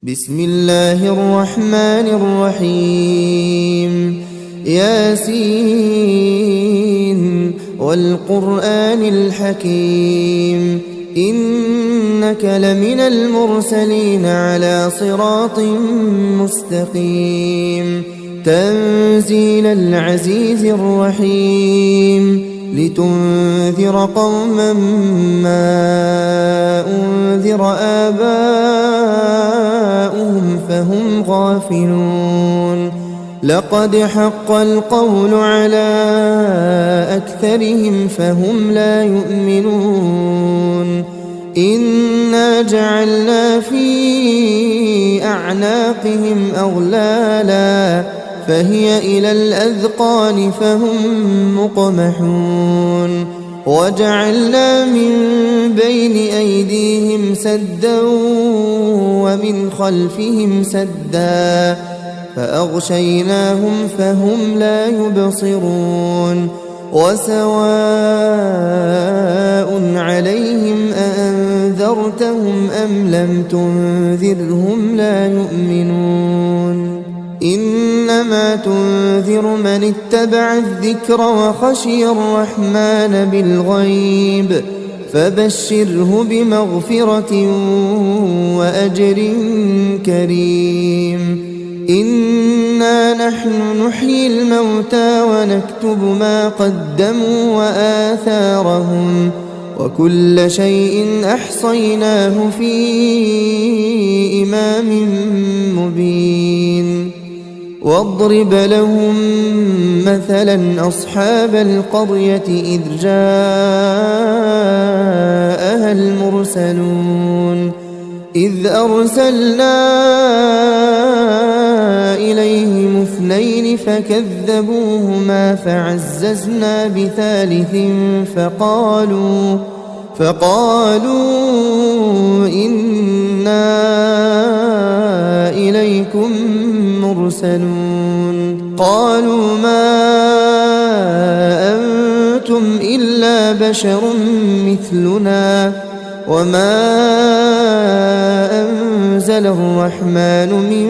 بسم الله الرحمن الرحيم ياسين والقرآن الحكيم إنك لمن المرسلين على صراط مستقيم تنزيل العزيز الرحيم لتنذر قوما ما أنذر آباؤهم فهم غافلون لقد حق القول على أكثرهم فهم لا يؤمنون إنا جعلنا في أعناقهم أغلالا فهي إلى الأذقان فهم مقمحون وجعلنا من بين أيديهم سدا ومن خلفهم سدا فأغشيناهم فهم لا يبصرون وسواء عليهم أأنذرتهم أم لم تنذرهم لا يؤمنون إنما تنذر من اتبع الذكر وخشي الرحمن بالغيب فبشره بمغفرة وأجر كريم إنا نحن نحيي الموتى ونكتب ما قدموا وآثارهم وكل شيء أحصيناه في إمام مبين واضرب لهم مثلا أصحاب القرية إذ جاءها المرسلون إذ أرسلنا إليهم اثنين فكذبوهما فعززنا بثالث فقالوا إنا إليكم مرسلون قالوا ما أنتم إلا بشر مثلنا وما أنزل الرحمن من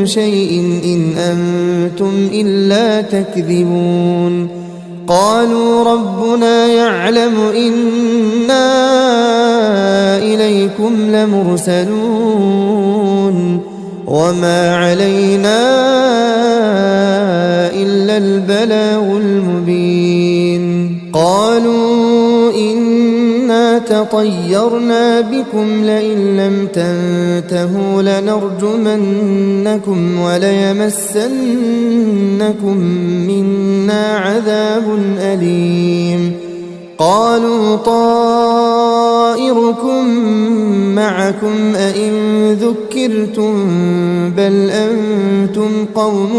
شيء إن أنتم إلا تكذبون قالوا ربنا يعلم إنا إليكم لمرسلون وما علينا إلا البلاغ المبين قالوا إنا تطيرنا بكم لئن لم تنتهوا لنرجمنكم وليمسنكم منا عذاب أليم قالوا طائركم معكم أئن ذكرتم بل أنتم قوم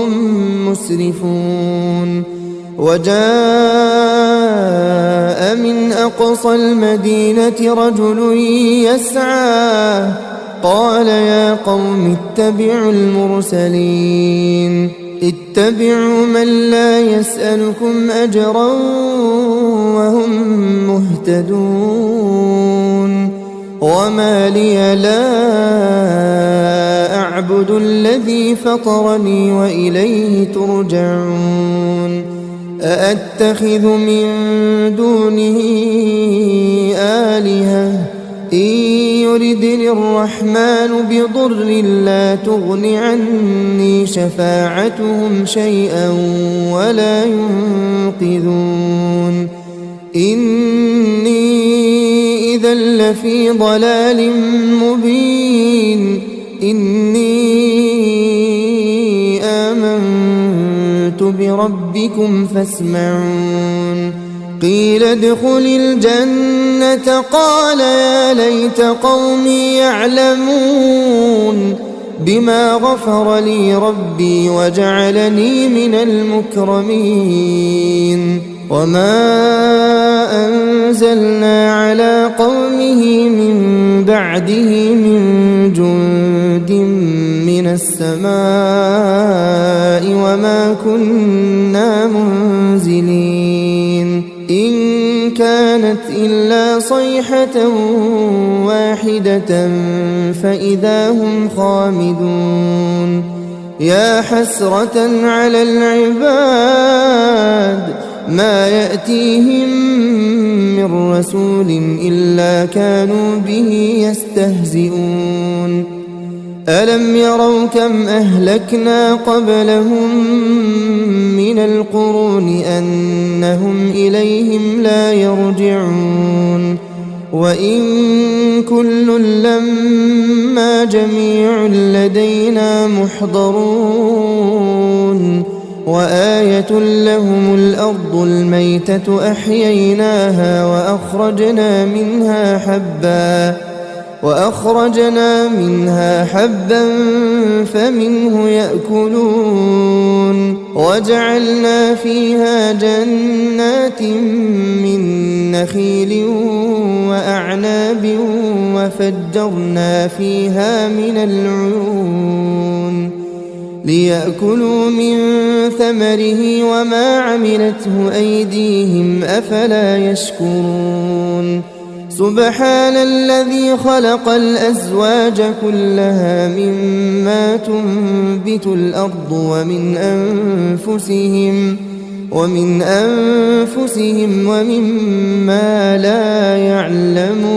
مسرفون وجاء من أقصى المدينة رجل يسعى قال يا قوم اتبعوا المرسلين اتبعوا من لا يسألكم أجرا وهم مهتدون وما لي لا أعبد الذي فطرني وإليه ترجعون أأتخذ من دونه آلهة إن يردني الرحمن بضر لا تغن عني شفاعتهم شيئا ولا ينقذون إني إذا لفي ضلال مبين إني آمنت بربكم فاسمعون قيل ادخل الجنة قال يا ليت قومي يعلمون بما غفر لي ربي وجعلني من المكرمين وما أنزلنا على قومه من بعده من جند من السماء وما كنا منزلين إن كانت إلا صيحة واحدة فإذا هم خامدون يا حسرة على العباد ما يأتيهم من رسول إلا كانوا به يستهزئون ألم يروا كم أهلكنا قبلهم من القرون أنهم إليهم لا يرجعون وإن كل لما جميع لدينا محضرون وآية لهم الأرض الميتة أحييناها وأخرجنا منها حبا فمنه يأكلون وجعلنا فيها جنات من نخيل وأعناب وفجرنا فيها من العيون ليأكلوا من ثمره وما عملته أيديهم أفلا يشكرون سبحان الذي خلق الأزواج كلها مما تنبت الأرض ومن أنفسهم ومما لا يعلمون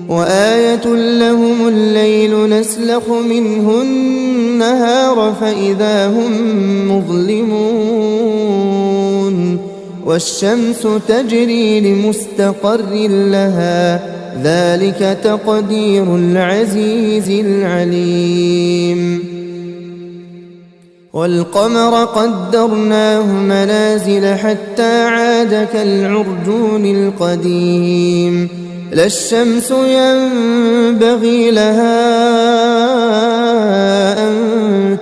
وآية لهم الليل نسلخ منه النهار فإذا هم مظلمون والشمس تجري لمستقر لها ذلك تقدير العزيز العليم والقمر قدرناه منازل حتى عاد كالعرجون القديم لا الشمس ينبغي لها أن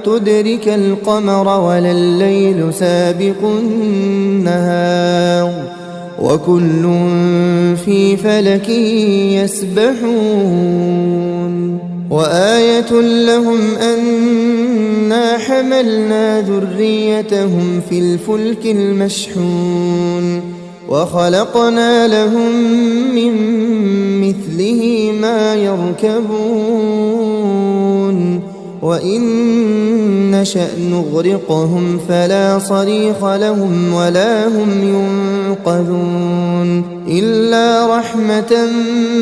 تدرك القمر ولا الليل سابق النهار وكل في فلك يسبحون وآية لهم أنا حملنا ذريتهم في الفلك المشحون وخلقنا لهم من مثله ما يركبون وإن نشأ نغرقهم فلا صريخ لهم ولا هم ينقذون إلا رحمة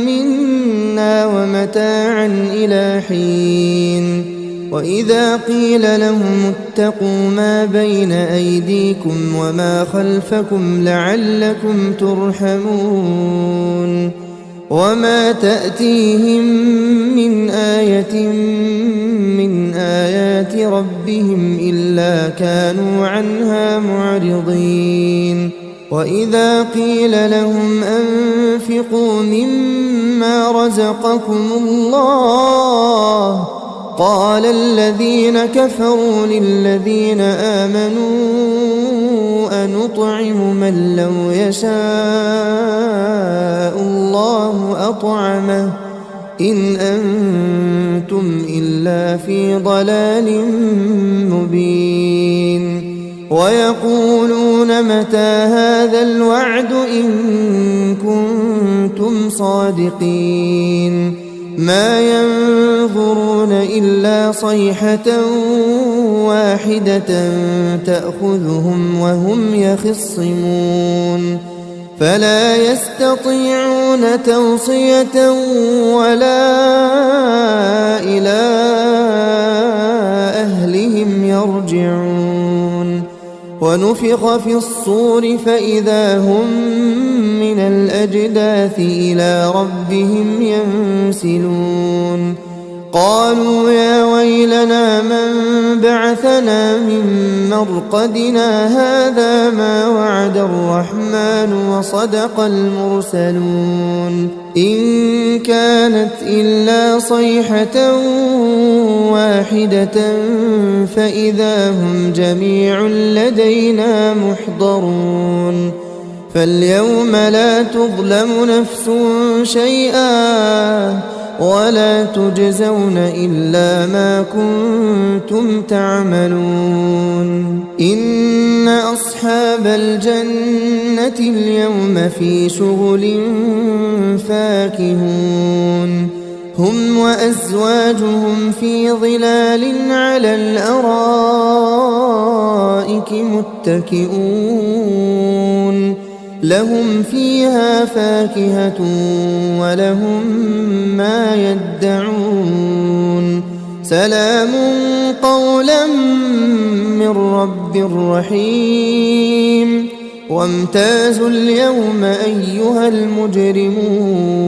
منا ومتاعا إلى حين وإذا قيل لهم اتقوا ما بين أيديكم وما خلفكم لعلكم ترحمون وما تأتيهم من آية من آيات ربهم إلا كانوا عنها معرضين وإذا قيل لهم أنفقوا مما رزقكم الله قال الذين كفروا للذين آمنوا أنطعم من لو يشاء الله أطعمه إن أنتم إلا في ضلال مبين ويقولون متى هذا الوعد إن كنتم صادقين ما ينظرون إلا صيحة واحدة تأخذهم وهم يخصمون فلا يستطيعون توصية ولا إلى أهلهم يرجعون ونفخ في الصور فإذا هم من الأجداث إلى ربهم ينسلون قالوا يا ويلنا من بعثنا من مرقدنا هذا ما وعد الرحمن وصدق المرسلون إن كانت إلا صيحة واحدة فإذا هم جميع لدينا محضرون فاليوم لا تظلم نفس شيئا ولا تجزون إلا ما كنتم تعملون إن أصحاب الجنة اليوم في شغل فاكهون هم وأزواجهم في ظلال على الأرائك متكئون لهم فيها فاكهة ولهم ما يدعون سلام قولا من رب رحيم وامتازوا اليوم أيها المجرمون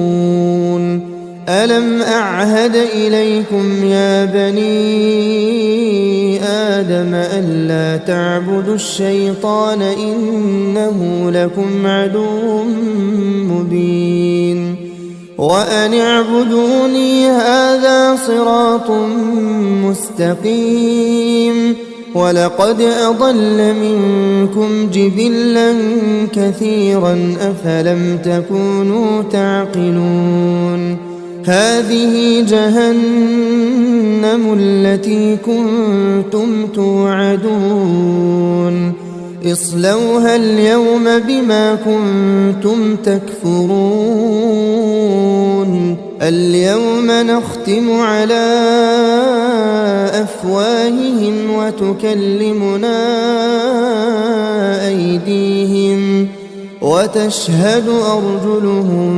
ألم أعهد إليكم يا بني آدم ألا تعبدوا الشيطان إنه لكم عدو مبين وأن اعبدوني هذا صراط مستقيم ولقد أضل منكم جبلا كثيرا أفلم تكونوا تعقلون هذه جهنم التي كنتم توعدون اصلوها اليوم بما كنتم تكفرون اليوم نختم على أفواههم وتكلمنا أيديهم وتشهد أرجلهم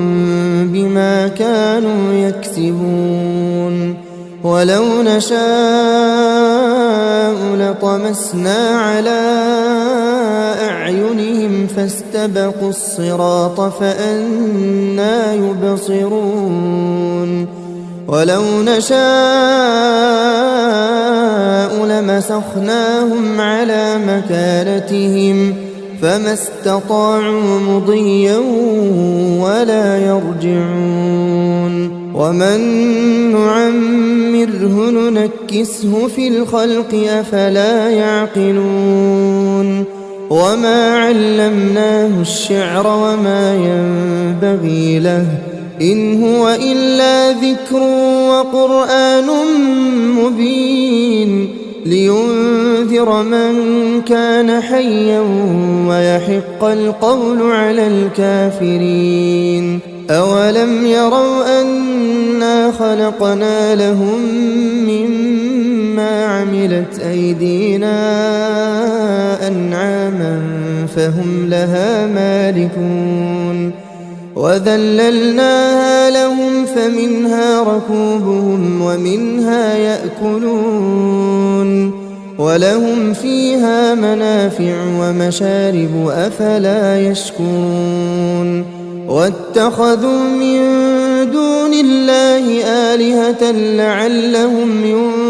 بما كانوا يكسبون ولو نشاء لطمسنا على أعينهم فاستبقوا الصراط فأنى يبصرون ولو نشاء لمسخناهم على مكانتهم فما استطاعوا مضيا ولا يرجعون ومن نعمره ننكسه في الخلق أفلا يعقلون وما علمناه الشعر وما ينبغي له إن هو إلا ذكر وقرآن مبين لينذر من كان حيا ويحق القول على الكافرين أولم يروا أنا خلقنا لهم مما عملت أيدينا أنعاما فهم لها مالكون وذللناها لهم فمنها ركوبهم ومنها يأكلون ولهم فيها منافع ومشارب أفلا يشكرون واتخذوا من دون الله آلهة لعلهم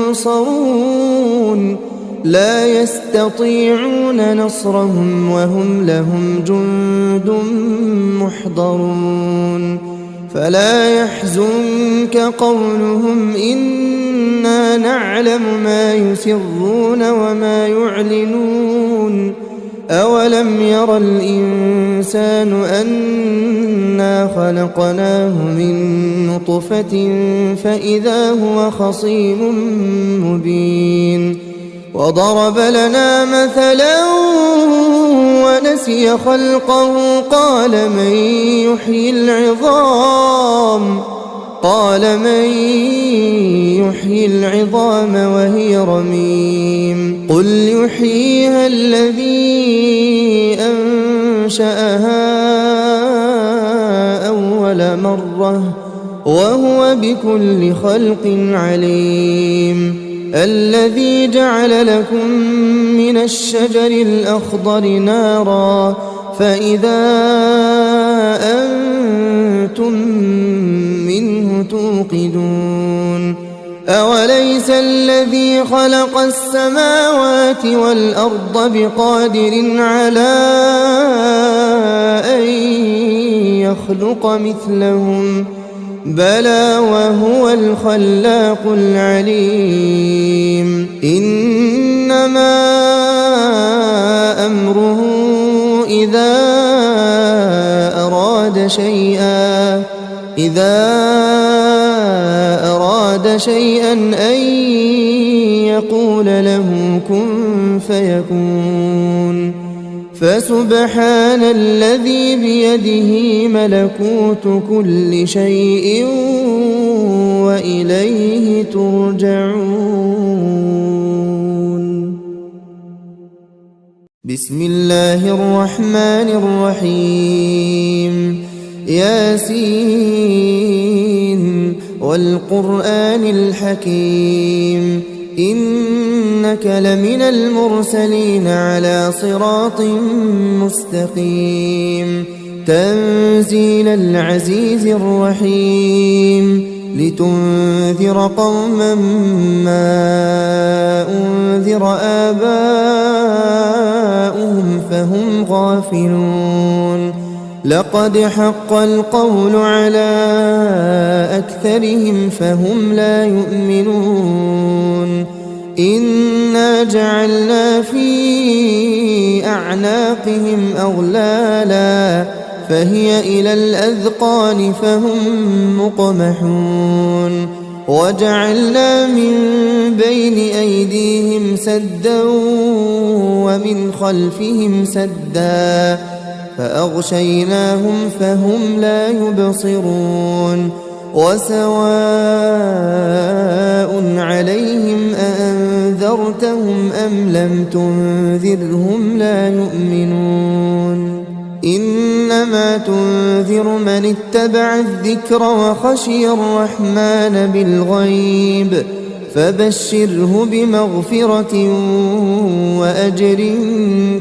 ينصرون لا يستطيعون نصرهم وهم لهم جند محضرون فلا يحزنك قولهم إنا نعلم ما يسرون وما يعلنون أولم ير الإنسان أنا خلقناه من نطفة فإذا هو خصيم مبين وضرب لنا مثلا ونسي خلقه قال من يحيي العظام وهي رميم قل يحييها الذي أنشأها أول مرة وهو بكل خلق عليم الذي جعل لكم من الشجر الأخضر نارا فإذا أنتم منه توقدون أوليس الذي خلق السماوات والأرض بقادر على أن يخلق مثلهم بلى وهو الخلاق العليم إنما أمره إذا أراد أراد شيئا أن يقول له كن فيكون فسبحان الذي بيده ملكوت كل شيء وإليه ترجعون. بسم الله الرحمن الرحيم. ياسين والقرآن الحكيم إنك لمن المرسلين على صراط مستقيم تنزيل العزيز الرحيم لتنذر قوما ما أنذر آباؤهم فهم غافلون لقد حق القول على أكثرهم فهم لا يؤمنون إنا جعلنا في أعناقهم أغلالا فهي إلى الأذقان فهم مقمحون وجعلنا من بين أيديهم سدا ومن خلفهم سدا فأغشيناهم فهم لا يبصرون وسواء عليهم أأنذرتهم أم لم تنذرهم لا يؤمنون إنما تنذر من اتبع الذكر وخشي الرحمن بالغيب فبشره بمغفرة وأجر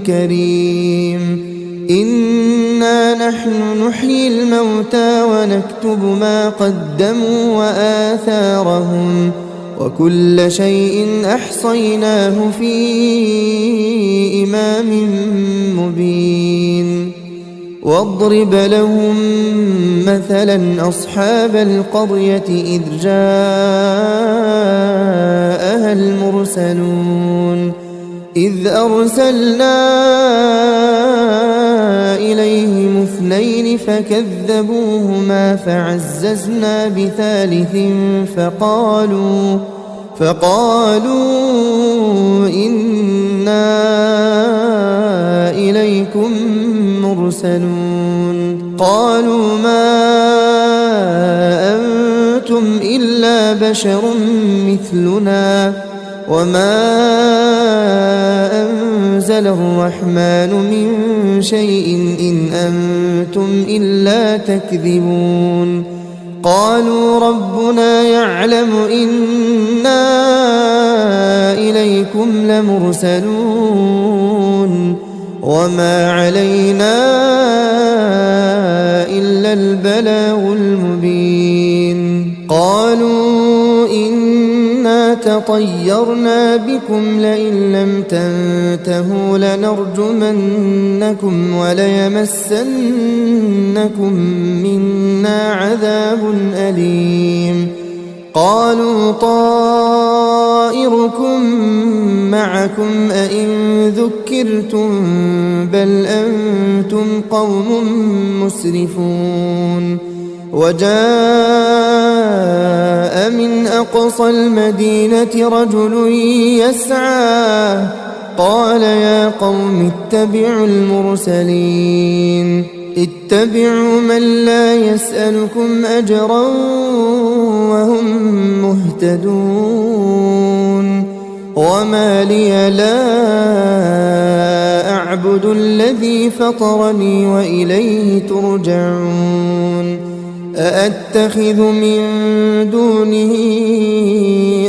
كريم إنا نحن نحيي الموتى ونكتب ما قدموا وآثارهم وكل شيء أحصيناه في إمام مبين واضرب لهم مثلا أصحاب القرية إذ جاءها المرسلون إذ أرسلنا إليهم اثنين فكذبوهما فعززنا بثالث فقالوا إنا إليكم مرسلون قالوا ما أنتم إلا بشر مثلنا وما أنزل الرحمن من شيء إن أنتم إلا تكذبون قالوا ربنا يعلم إنا إليكم لمرسلون وما علينا إلا البلاغ المبين قالوا إنا تطيرنا بكم لئن لم تنتهوا لنرجمنكم وليمسنكم منا عذاب أليم قالوا طائركم معكم أئن ذكرتم بل أنتم قوم مسرفون وجاء من أقصى المدينة رجل يسعى قال يا قوم اتبعوا المرسلين اتبعوا من لا يسألكم أجرا وهم مهتدون وما لي لا أعبد الذي فطرني وإليه ترجعون أأتخذ من دونه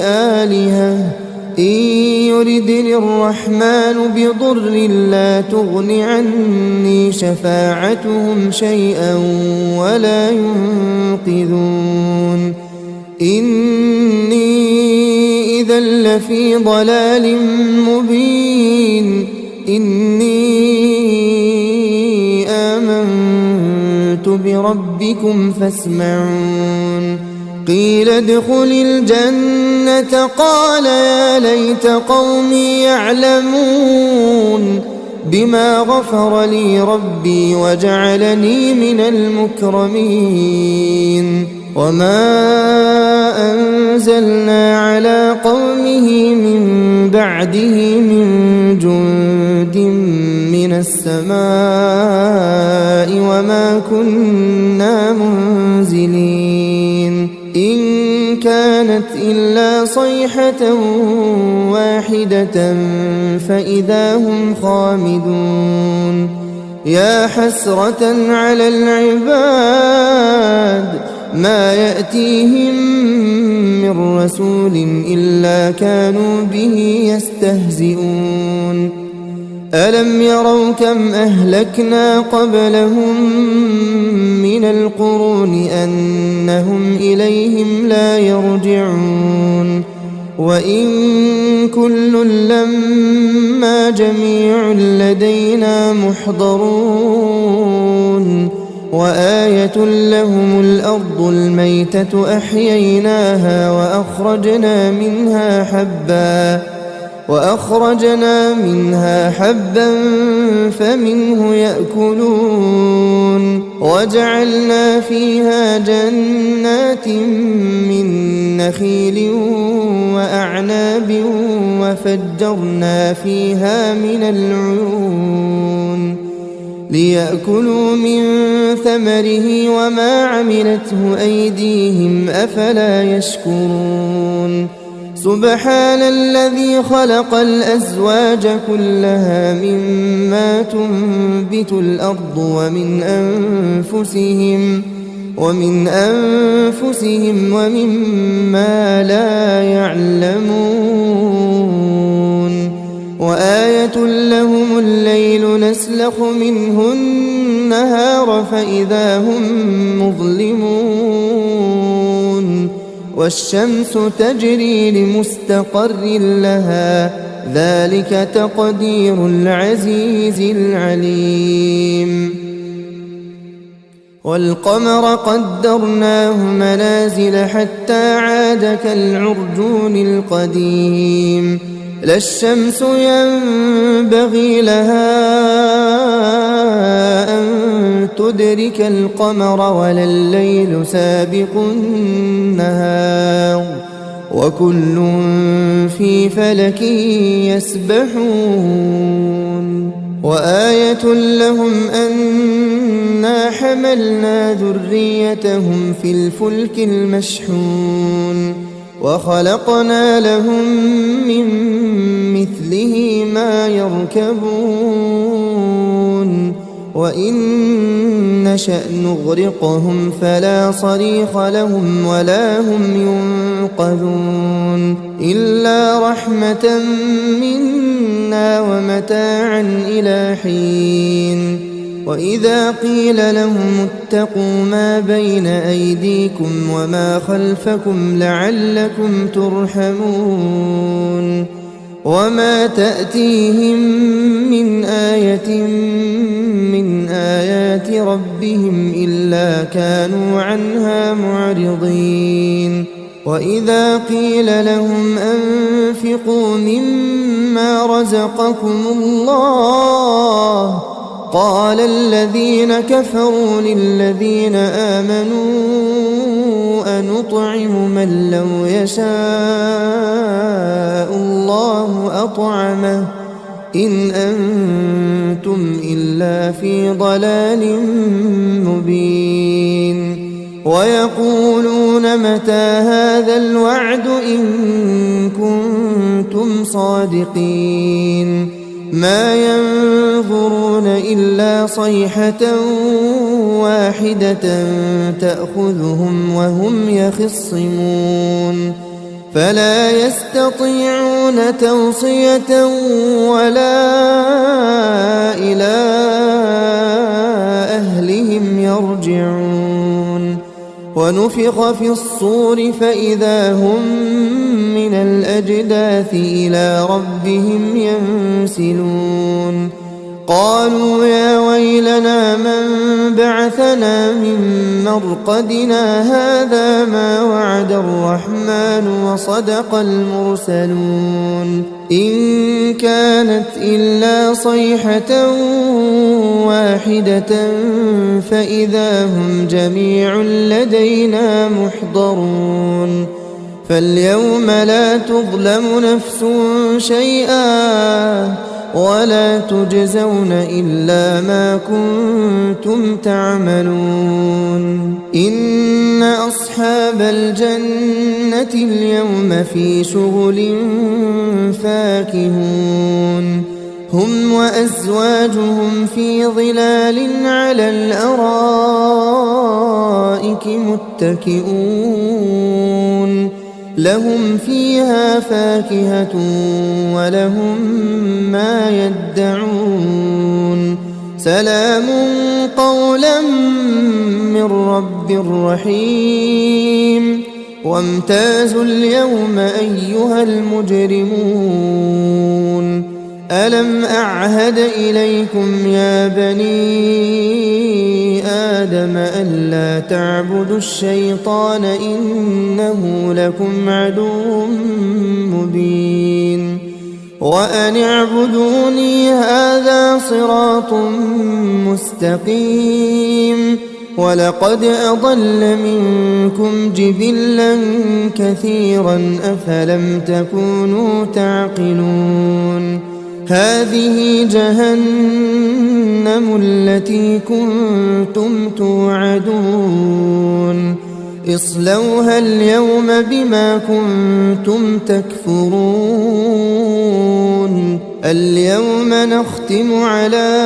آلهة إن يردني الرحمن بضر لا تغن عني شفاعتهم شيئا ولا ينقذون إني إذا لفي ضلال مبين إني آمنت بربكم فاسمعون قيل ادخل الجنة قال يا ليت قومي يعلمون بما غفر لي ربي وجعلني من المكرمين وما أنزلنا على قومه من بعده من جند من السماء وما كنا منزلين إن كانت إلا صيحة واحدة فإذا هم خامدون يا حسرة على العباد ما يأتيهم من رسول إلا كانوا به يستهزئون ألم يروا كم أهلكنا قبلهم من القرون أنهم إليهم لا يرجعون وإن كل لما جميع لدينا محضرون وآية لهم الأرض الميتة أحييناها وأخرجنا منها حبا فمنه يأكلون وجعلنا فيها جنات من نخيل وأعناب وفجرنا فيها من العيون ليأكلوا من ثمره وما عملته أيديهم أفلا يشكرون سبحان الذي خلق الأزواج كلها مما تنبت الأرض ومن أنفسهم ومما لا يعلمون وآية لهم الليل نسلخ منه النهار فإذا هم مظلمون والشمس تجري لمستقر لها ذلك تقدير العزيز العليم والقمر قدرناه منازل حتى عاد كالعرجون القديم لا الشمس ينبغي لها أن تدرك القمر ولا الليل سابق النهار وكل في فلك يسبحون وآية لهم أنا حملنا ذريتهم في الفلك المشحون وخلقنا لهم من مثله ما يركبون وإن نشأ نغرقهم فلا صريخ لهم ولا هم ينقذون إلا رحمة منا ومتاعا إلى حين وإذا قيل لهم اتقوا ما بين أيديكم وما خلفكم لعلكم ترحمون وما تأتيهم من آية من آيات ربهم إلا كانوا عنها معرضين وإذا قيل لهم أنفقوا مما رزقكم الله قال الذين كفروا للذين آمنوا أنطعم من لو يشاء الله أطعمه إن أنتم إلا في ضلال مبين ويقولون متى هذا الوعد إن كنتم صادقين ما ينظرون إلا صيحة واحدة تأخذهم وهم يخصمون فلا يستطيعون توصية ولا إلى أهلهم يرجعون ونفخ في الصور فإذا هم من الأجداث إلى ربهم ينسلون قالوا يا ويلنا من بعثنا من مرقدنا هذا ما وعد الرحمن وصدق المرسلون إن كانت إلا صيحة واحدة فإذا هم جميع لدينا محضرون فاليوم لا تظلم نفس شيئا ولا تجزون إلا ما كنتم تعملون إن أصحاب الجنة اليوم في شغل فاكهون هم وأزواجهم في ظلال على الأرائك متكئون لهم فيها فاكهة ولهم ما يدعون سلام قولا من رب رحيم وامتازوا اليوم أيها المجرمون ألم أعهد إليكم يا بني آدم ألا تعبدوا الشيطان إنه لكم عدو مبين وأن اعبدوني هذا صراط مستقيم ولقد أضل منكم جبلا كثيرا أفلم تكونوا تعقلون هذه جهنم التي كنتم توعدون اصلوها اليوم بما كنتم تكفرون اليوم نختم على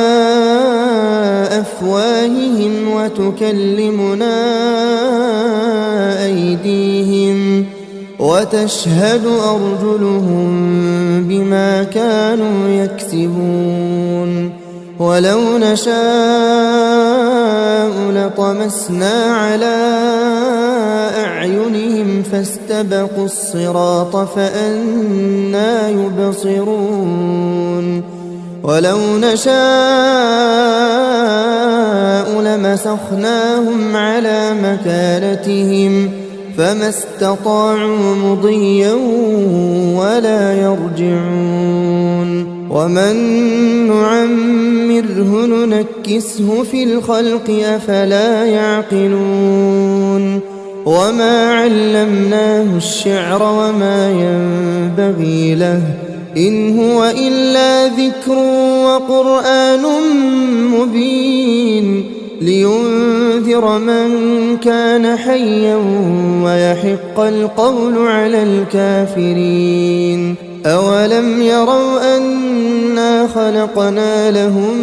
أفواههم وتكلمنا أيديهم وتشهد أرجلهم بما كانوا يكسبون ولو نشاء لطمسنا على أعينهم فاستبقوا الصراط فأنى يبصرون ولو نشاء لمسخناهم على مكانتهم فما استطاعوا مضيا ولا يرجعون ومن نعمره ننكسه في الخلق أفلا يعقلون وما علمناه الشعر وما ينبغي له إن هو إلا ذكر وقرآن مبين لينذر من كان حيا ويحق القول على الكافرين أولم يروا أنا خلقنا لهم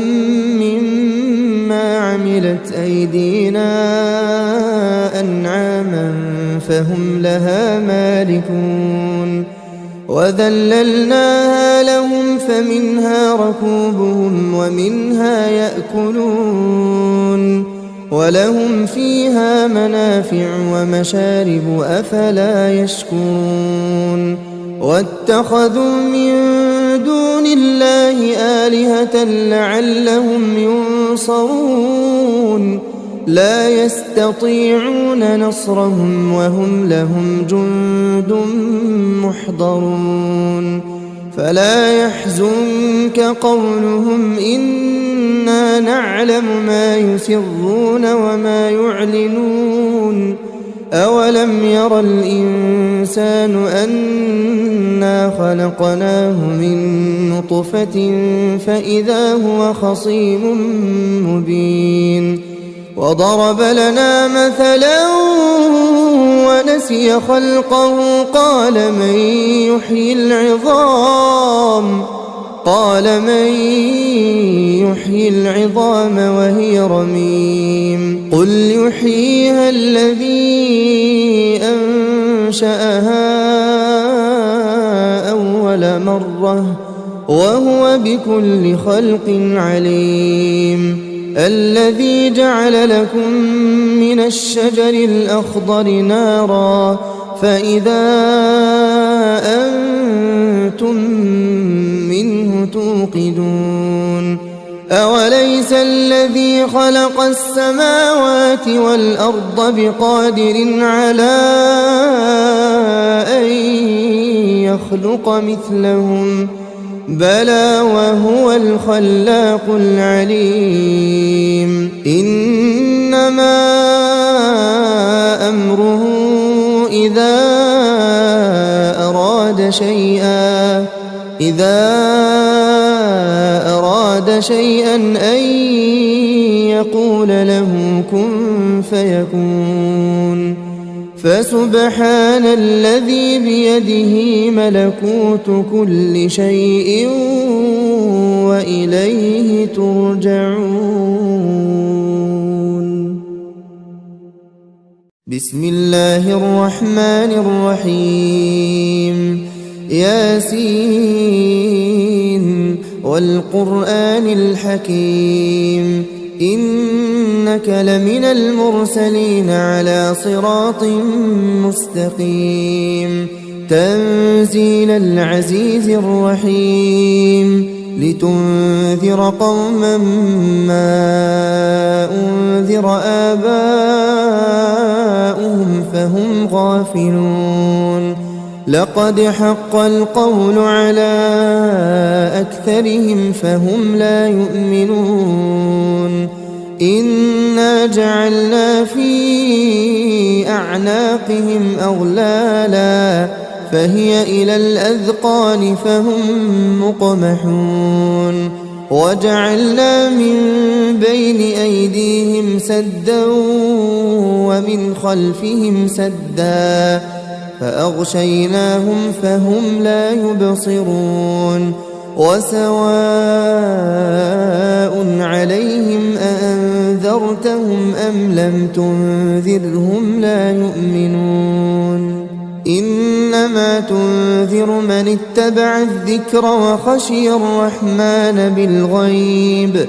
مما عملت أيدينا أنعاما فهم لها مالكون وذللناها لهم فمنها ركوبهم ومنها يأكلون ولهم فيها منافع ومشارب أفلا يشكرون واتخذوا من دون الله آلهة لعلهم ينصرون لا يستطيعون نصرهم وهم لهم جند محضرون فلا يحزنك قولهم إنا نعلم ما يسرون وما يعلنون أولم ير الإنسان أنا خلقناه من نطفة فإذا هو خصيم مبين وضرب لنا مثلا ونسي خلقه قال من يحيي العظام وهي رميم قل يحييها الذي أنشأها أول مرة وهو بكل خلق عليم الذي جعل لكم من الشجر الأخضر نارا فإذا أنتم منه توقدون أليس الذي خلق السماوات والأرض بقادر على أن يخلق مثلهم بلى وهو الخلاق العليم إنما أمره إذا أراد شيئا أن يقول له كن فيكون فسبحان الذي بيده ملكوت كل شيء وإليه ترجعون. بسم الله الرحمن الرحيم ياسين والقرآن الحكيم إنك لمن المرسلين على صراط مستقيم تنزيل العزيز الرحيم لتنذر قوما ما أنذر آباؤهم فهم غافلون لقد حق القول على أكثرهم فهم لا يؤمنون إنا جعلنا في أعناقهم أغلالا فهي إلى الأذقان فهم مقمحون وجعلنا من بين أيديهم سدا ومن خلفهم سدا فأغشيناهم فهم لا يبصرون وسواء عليهم أأنذرتهم أم لم تنذرهم لا يؤمنون إنما تنذر من اتبع الذكر وخشي الرحمن بالغيب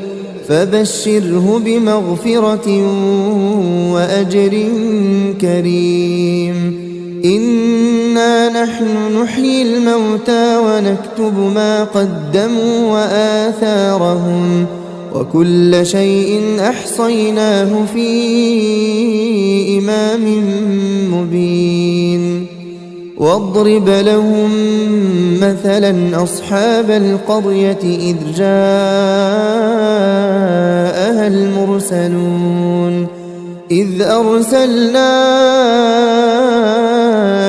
فبشره بمغفرة وأجر كريم إنا نحن نحيي الموتى ونكتب ما قدموا وآثارهم وكل شيء أحصيناه في إمام مبين واضرب لهم مثلا أصحاب القرية إذ جاءها المرسلون إذ أرسلنا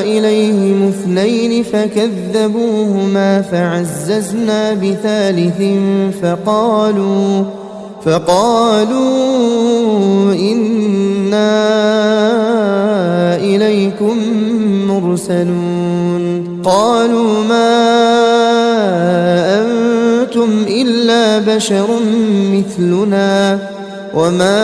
إليهم اثنين فكذبوهما فعززنا بثالث فقالوا إنا إليكم مرسلون قالوا ما أنتم إلا بشر مثلنا وما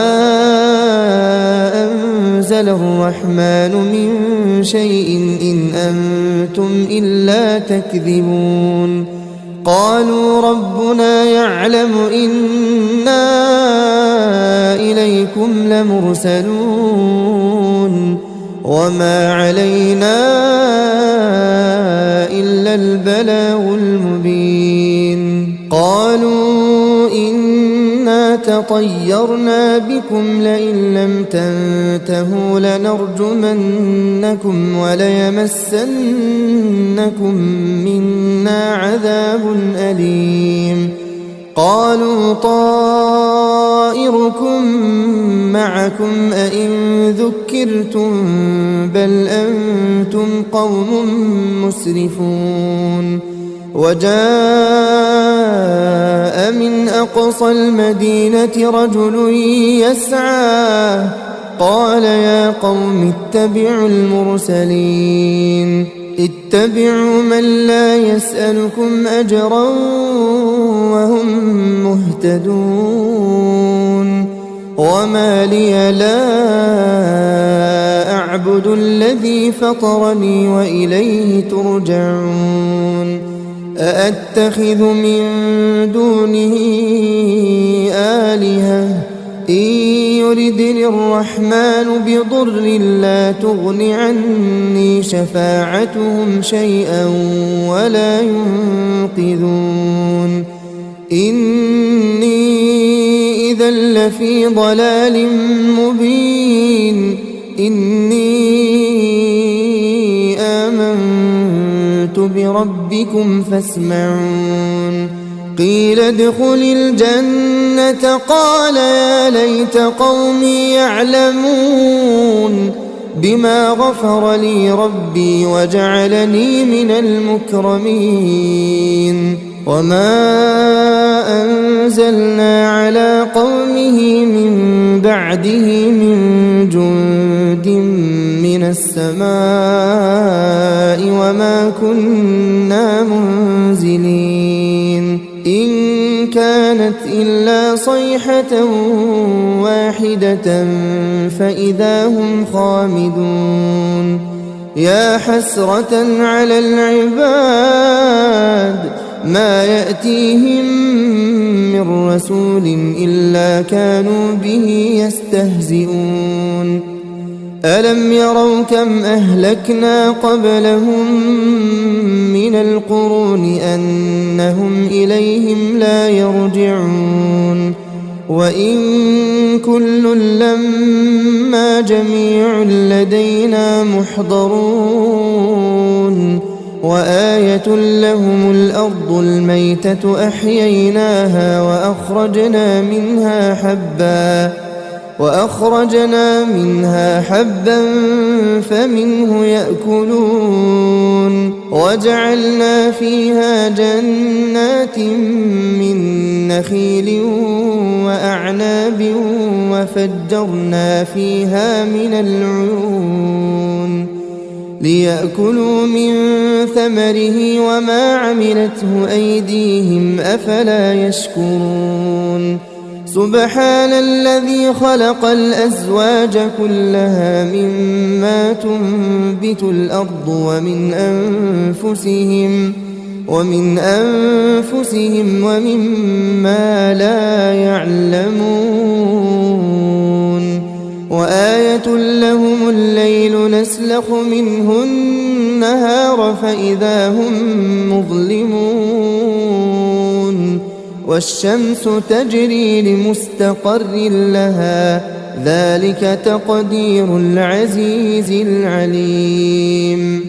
أنزل الرحمن من شيء إن أنتم إلا تكذبون قالوا ربنا يعلم إنا إليكم لمرسلون وما علينا إلا البلاغ المبين قالوا إنا تطيرنا بكم لئن لم تنتهوا لنرجمنكم وليمسنكم منا عذاب أليم قالوا طائركم معكم أئن ذكرتم بل أنتم قوم مسرفون وجاء من أقصى المدينة رجل يسعى قال يا قوم اتبعوا المرسلين اتبعوا من لا يسألكم أجرا وهم مهتدون وما لي لا أعبد الذي فطرني وإليه ترجعون أأتخذ من دونه آلهة إن يردني الرحمن بضر لا تغن عني شفاعتهم شيئا ولا ينقذون إني إذا لفي ضلال مبين إني آمنت بربكم فاسمعون قيل ادخل الجنة قال يا ليت قومي يعلمون بما غفر لي ربي وجعلني من المكرمين وما أنزلنا على قومه من بعده من جند من السماء وما كنا منزلين إن كانت إلا صيحة واحدة فإذا هم خامدون يا حسرة على العباد ما يأتيهم من رسول إلا كانوا به يستهزئون ألم يروا كم أهلكنا قبلهم من القرون أنهم إليهم لا يرجعون وإن كل لما جميع لدينا محضرون وآية لهم الأرض الميتة أحييناها وأخرجنا منها حبا فمنه يأكلون وجعلنا فيها جنات من نخيل وأعناب وفجرنا فيها من العيون ليأكلوا من ثمره وما عملته أيديهم أفلا يشكرون سبحان الذي خلق الأزواج كلها مما تنبت الأرض ومن أنفسهم ومما لا يعلمون وآية لهم الليل نسلخ منه النهار فإذا هم مظلمون والشمس تجري لمستقر لها ذلك تقدير العزيز العليم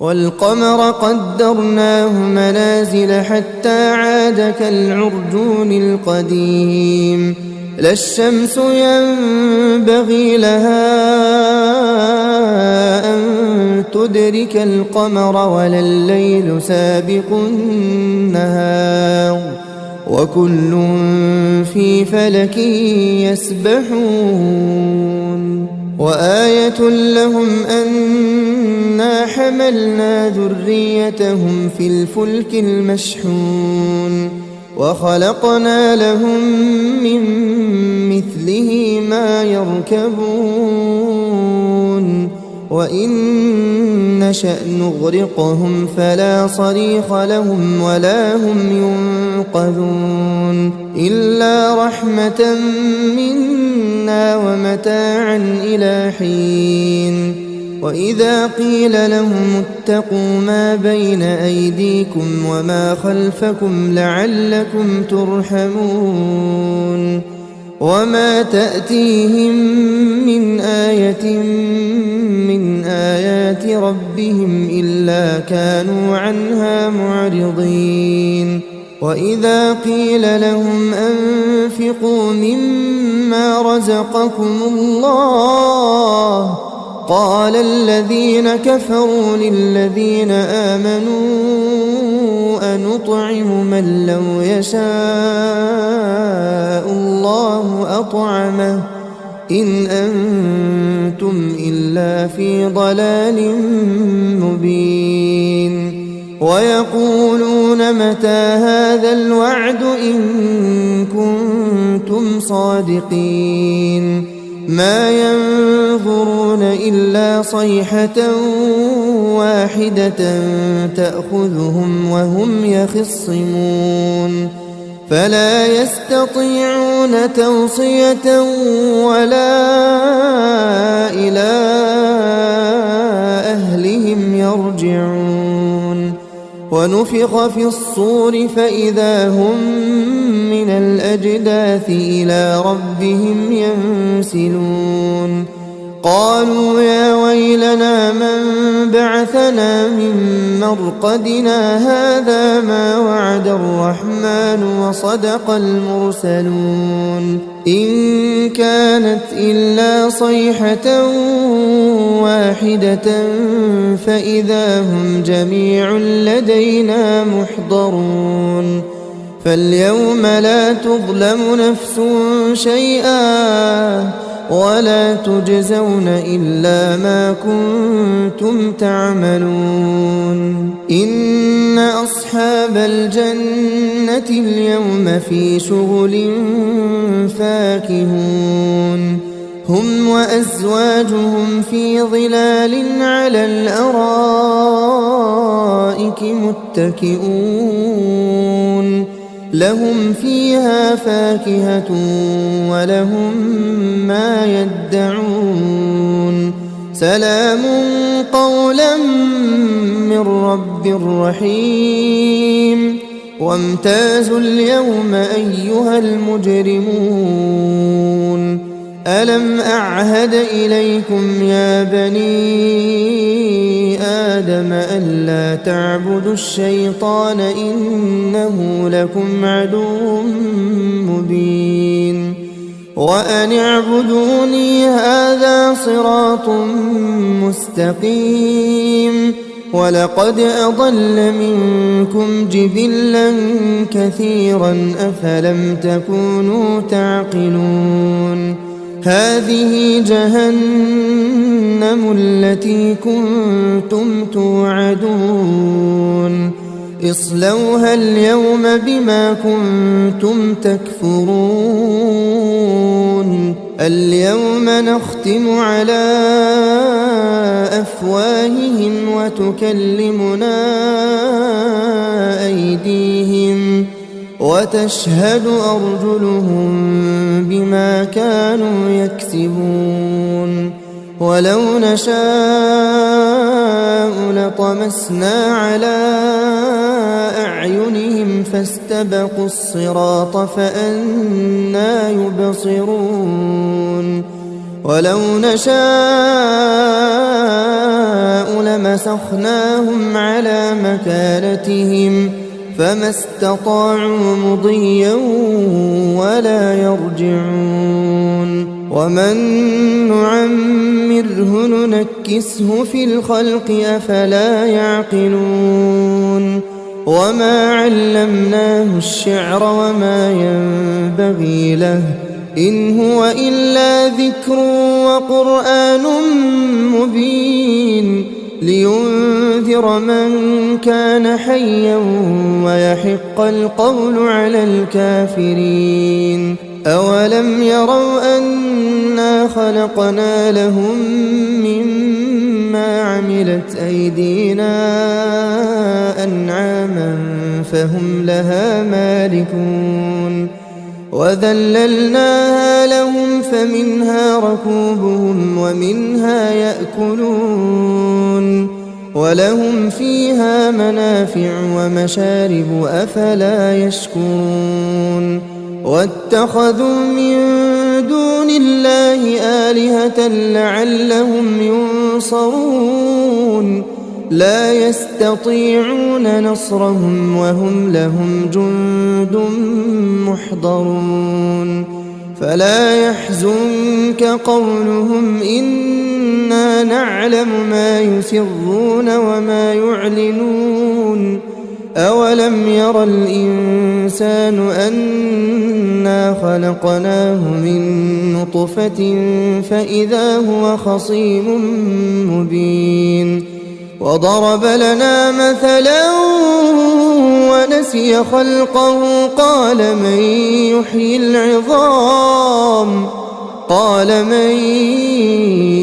والقمر قدرناه منازل حتى عاد كالعرجون القديم لا الشمس ينبغي لها أن تدرك القمر ولا الليل سابق النهار وكل في فلك يسبحون وآية لهم أنا حملنا ذريتهم في الفلك المشحون وخلقنا لهم من مثله ما يركبون وإن نشأ نغرقهم فلا صريخ لهم ولا هم ينقذون إلا رحمة منا ومتاعا إلى حين وإذا قيل لهم اتقوا ما بين أيديكم وما خلفكم لعلكم ترحمون وما تأتيهم من آية من آيات ربهم إلا كانوا عنها معرضين وإذا قيل لهم أنفقوا مما رزقكم الله قال الذين كفروا للذين آمنوا أنطعم من لو يشاء الله أطعمه إن أنتم إلا في ضلال مبين ويقولون متى هذا الوعد إن كنتم صادقين ما ينظرون إلا صيحة واحدة تأخذهم وهم يخصمون فلا يستطيعون توصية ولا إلى أهلهم يرجعون ونفخ في الصور فإذا هم من من الأجداث إلى ربهم ينسلون قالوا يا ويلنا من بعثنا من مرقدنا هذا ما وعد الرحمن وصدق المرسلون إن كانت إلا صيحة واحدة فإذا هم جميع لدينا محضرون فاليوم لا تظلم نفس شيئا ولا تجزون إلا ما كنتم تعملون إن أصحاب الجنة اليوم في شغل فاكهون هم وأزواجهم في ظلال على الأرائك متكئون لهم فيها فاكهة ولهم ما يدعون سلام قولا من رب رحيم وامتازوا اليوم أيها المجرمون ألم أعهد إليكم يا بني آدم ألا تعبدوا الشيطان إنه لكم عدو مبين وأن اعبدوني هذا صراط مستقيم ولقد أضل منكم جبلا كثيرا أفلم تكونوا تعقلون هذه جهنم التي كنتم توعدون اصلوها اليوم بما كنتم تكفرون اليوم نختم على أفواههم وتكلمنا أيديهم وتشهد أرجلهم بما كانوا يكسبون ولو نشاء لطمسنا على أعينهم فاستبقوا الصراط فأنى يبصرون ولو نشاء لمسخناهم على مكانتهم فما استطاعوا مضيا ولا يرجعون ومن نعمره ننكسه في الخلق أفلا يعقلون وما علمناه الشعر وما ينبغي له إن هو إلا ذكر وقرآن مبين لينذر من كان حيا ويحق القول على الكافرين أولم يروا أنا خلقنا لهم مما عملت أيدينا أنعاما فهم لها مالكون وذللناها لهم فمنها ركوبهم ومنها يأكلون ولهم فيها منافع ومشارب أفلا يشكرون واتخذوا من دون الله آلهة لعلهم ينصرون لا يستطيعون نصرهم وهم لهم جند محضرون فلا يحزنك قولهم إنا نعلم ما يسرون وما يعلنون أولم ير الإنسان أنا خلقناه من نطفة فإذا هو خصيم مبين وضرب لنا مثلا ونسي خلقه قال من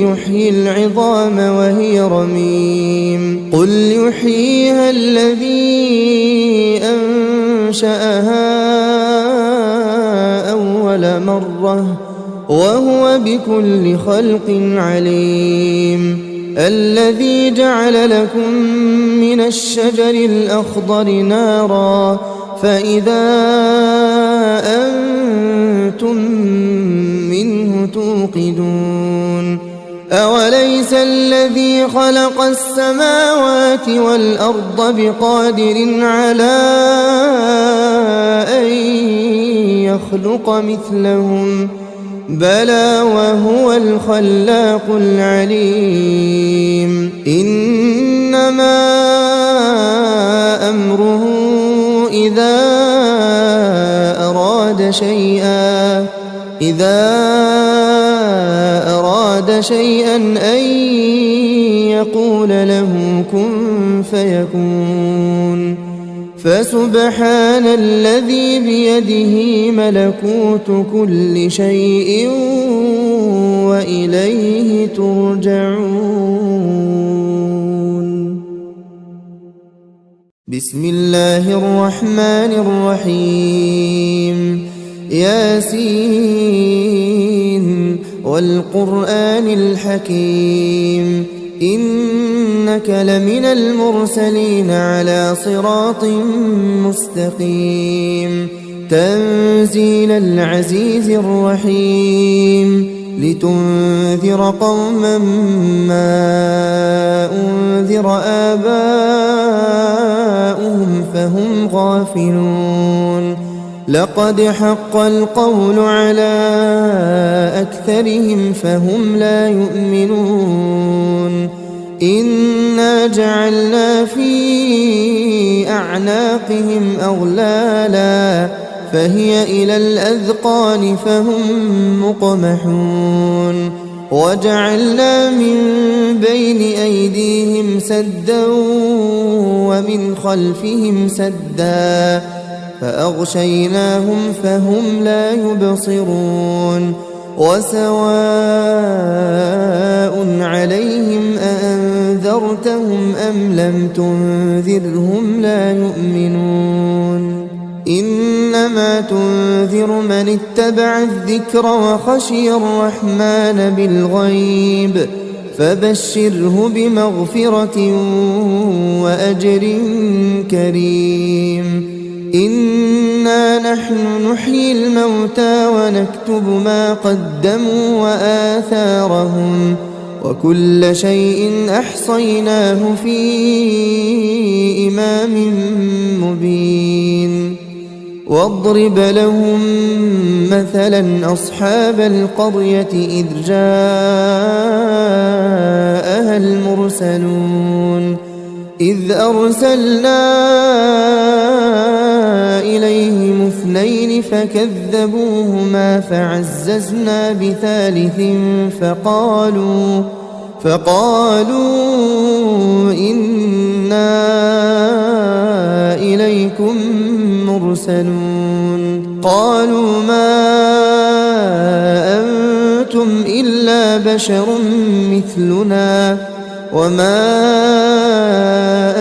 يحيي العظام وهي رميم قل يحييها الذي أنشأها أول مرة وهو بكل خلق عليم الذي جعل لكم من الشجر الأخضر نارا فإذا أنتم منه توقدون أوليس الذي خلق السماوات والأرض بقادر على أن يخلق مثلهم بلى وهو الخلاق العليم إنما أمره إذا أراد شيئا أن يقول له كن فيكون فسبحان الذي بيده ملكوت كل شيء وإليه ترجعون بسم الله الرحمن الرحيم ياسين والقرآن الحكيم إنك لمن المرسلين على صراط مستقيم تنزيل العزيز الرحيم لتنذر قوما ما أنذر آباؤهم فهم غافلون لقد حق القول على أكثرهم فهم لا يؤمنون إنا جعلنا في أعناقهم أغلالا فهي إلى الأذقان فهم مقمحون وجعلنا من بين أيديهم سدا ومن خلفهم سدا فأغشيناهم فهم لا يبصرون وسواء عليهم أأنذرتهم أم لم تنذرهم لا يؤمنون إنما تنذر من اتبع الذكر وخشي الرحمن بالغيب فبشره بمغفرة وأجر كريم إنا نحن نحيي الموتى ونكتب ما قدموا وآثارهم وكل شيء أحصيناه في إمام مبين واضرب لهم مثلا أصحاب القرية إذ جاءها المرسلون إذ أرسلنا إليهم اثنين فكذبوهما فعززنا بثالث فقالوا إنا إليكم مرسلون قالوا ما أنتم إلا بشر مثلنا وما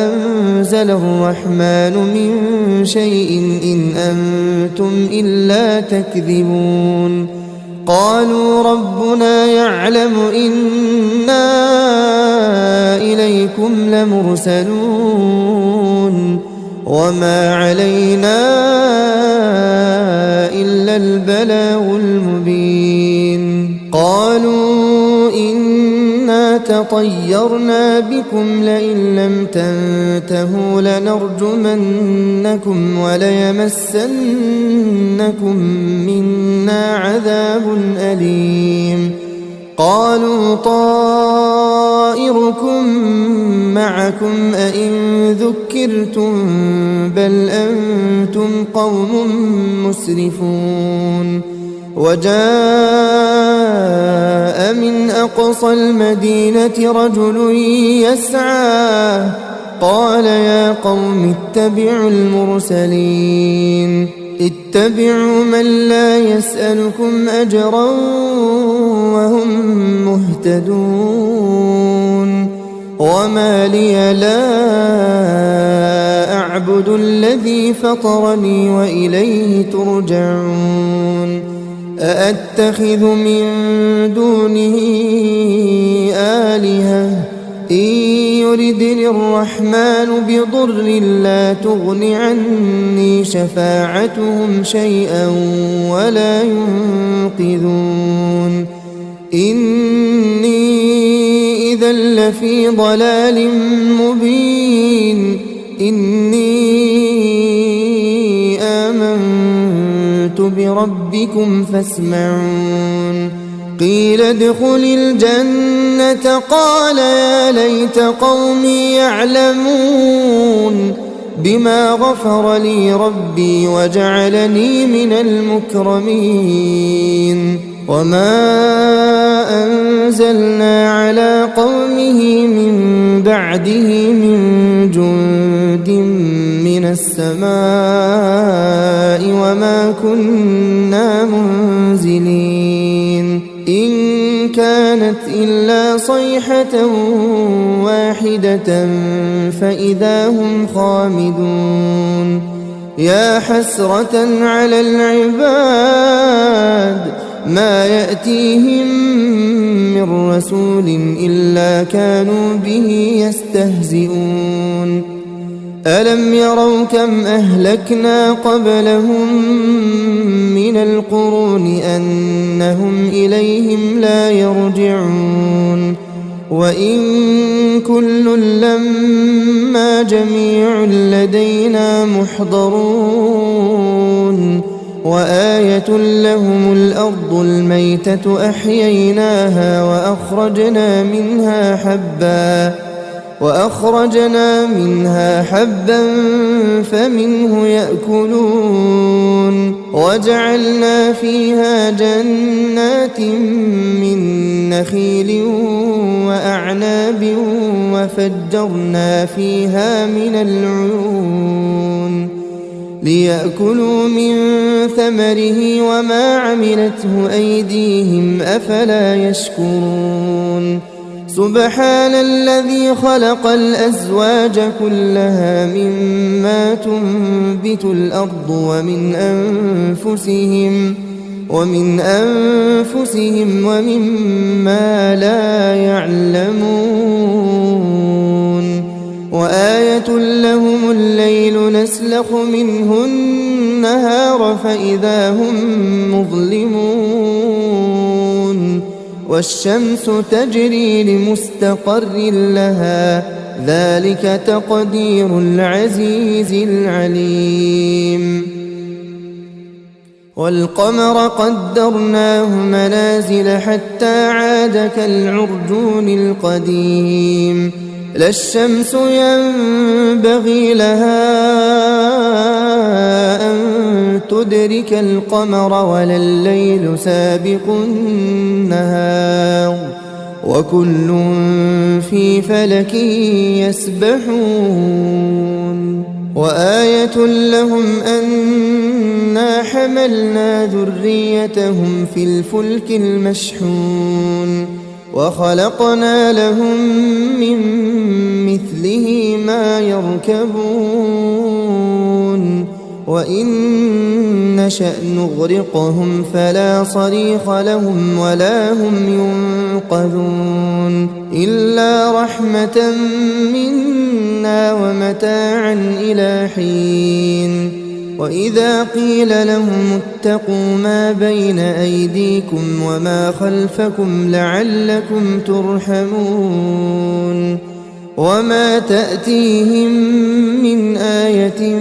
أنزل الرحمن من شيء إن أنتم إلا تكذبون قالوا ربنا يعلم إنا إليكم لمرسلون وما علينا إلا البلاغ المبين قالوا إنا تطيرنا بكم لئن لم تنتهوا لنرجمنكم وليمسنكم منا عذاب أليم قالوا طائركم معكم أئن ذكرتم بل أنتم قوم مسرفون وجاء من أقصى المدينة رجل يسعى قال يا قوم اتبعوا المرسلين اتبعوا من لا يسألكم أجرا وهم مهتدون وما لي لا أعبد الذي فطرني وإليه ترجعون أأتخذ من دونه آلهة إن يردني الرحمن بضر لا تغن عني شفاعتهم شيئا ولا ينقذون إني إذا لفي ضلال مبين إني آمنت بربكم فاسمعون قيل ادخل الجنة قال يا ليت قومي يعلمون بما غفر لي ربي وجعلني من المكرمين وما أنزلنا على قومه من بعده من جند من السماء وما كنا منزلين إن كانت إلا صيحة واحدة فإذا هم خامدون يا حسرة على العباد ما يأتيهم من رسول إلا كانوا به يستهزئون ألم يروا كم أهلكنا قبلهم من القرون أنهم إليهم لا يرجعون وإن كل لما جميع لدينا محضرون وآية لهم الأرض الميتة أحييناها وأخرجنا منها حبا فمنه يأكلون وجعلنا فيها جنات من نخيل وأعناب وفجرنا فيها من العيون ليأكلوا من ثمره وما عملته أيديهم أفلا يشكرون سبحان الذي خلق الأزواج كلها مما تنبت الأرض ومن أنفسهم ومما لا يعلمون وآية لهم الليل نسلخ منه النهار فإذا هم مظلمون والشمس تجري لمستقر لها ذلك تقدير العزيز العليم والقمر قدرناه منازل حتى عاد كالعرجون القديم لا الشمس ينبغي لها أن تدرك القمر ولا الليل سابق النهار وكل في فلك يسبحون وآية لهم أنا حملنا ذريتهم في الفلك المشحون وخلقنا لهم من مثله ما يركبون وإن نشأ نغرقهم فلا صريخ لهم ولا هم ينقذون إلا رحمة منا ومتاعا إلى حين وإذا قيل لهم اتقوا ما بين أيديكم وما خلفكم لعلكم ترحمون وما تأتيهم من آية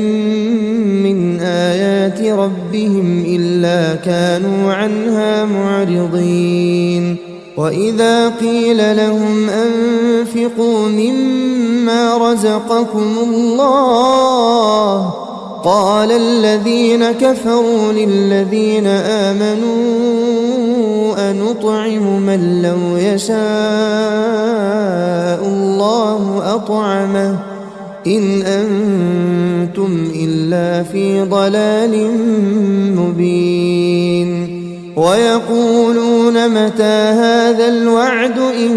من آيات ربهم إلا كانوا عنها معرضين وإذا قيل لهم أنفقوا مما رزقكم الله قال الذين كفروا للذين آمنوا أنطعم من لو يشاء الله أطعمه إن أنتم إلا في ضلال مبين ويقولون متى هذا الوعد إن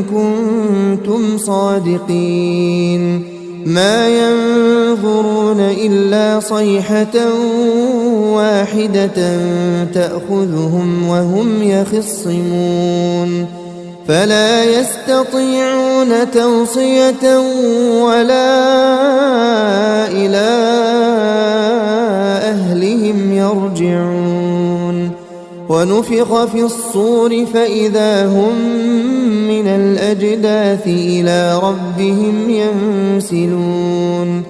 كنتم صادقين ما ينظرون إلا صيحة واحدة تأخذهم وهم يخصمون فلا يستطيعون توصية ولا إلى أهلهم يرجعون ونفخ في الصور فإذا هم من الأجداث إلى ربهم ينسلون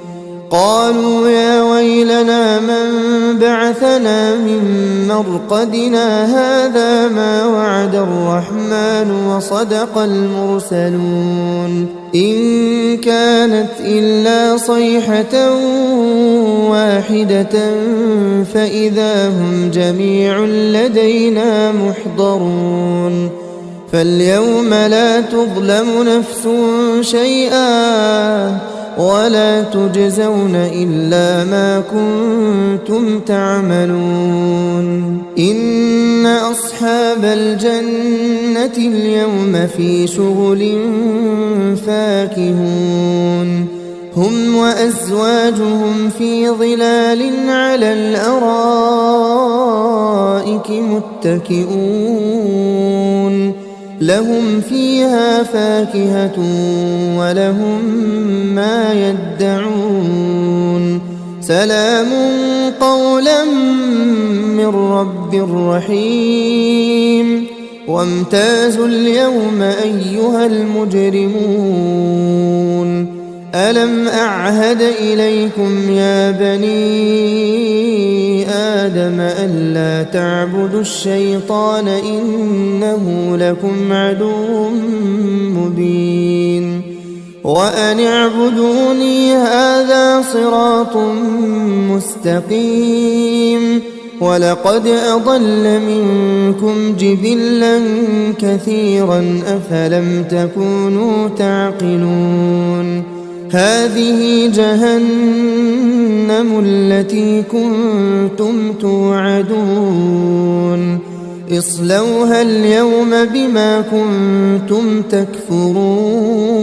قالوا يا ويلنا من بعثنا من مرقدنا هذا ما وعد الرحمن وصدق المرسلون إن كانت إلا صيحة واحدة فإذا هم جميع لدينا محضرون فاليوم لا تظلم نفس شيئا ولا تجزون إلا ما كنتم تعملون إن أصحاب الجنة اليوم في شغل فاكهون هم وأزواجهم في ظلال على الأرائك متكئون لهم فيها فاكهة ولهم ما يدعون سلام قولا من رب رحيم وامتازوا اليوم أيها المجرمون ألم أعهد إليكم يا بني آدم ألا تعبدوا الشيطان إنه لكم عدو مبين وأن اعبدوني هذا صراط مستقيم ولقد أضل منكم جبلا كثيرا أفلم تكونوا تعقلون هذه جهنم التي كنتم توعدون اصلوها اليوم بما كنتم تكفرون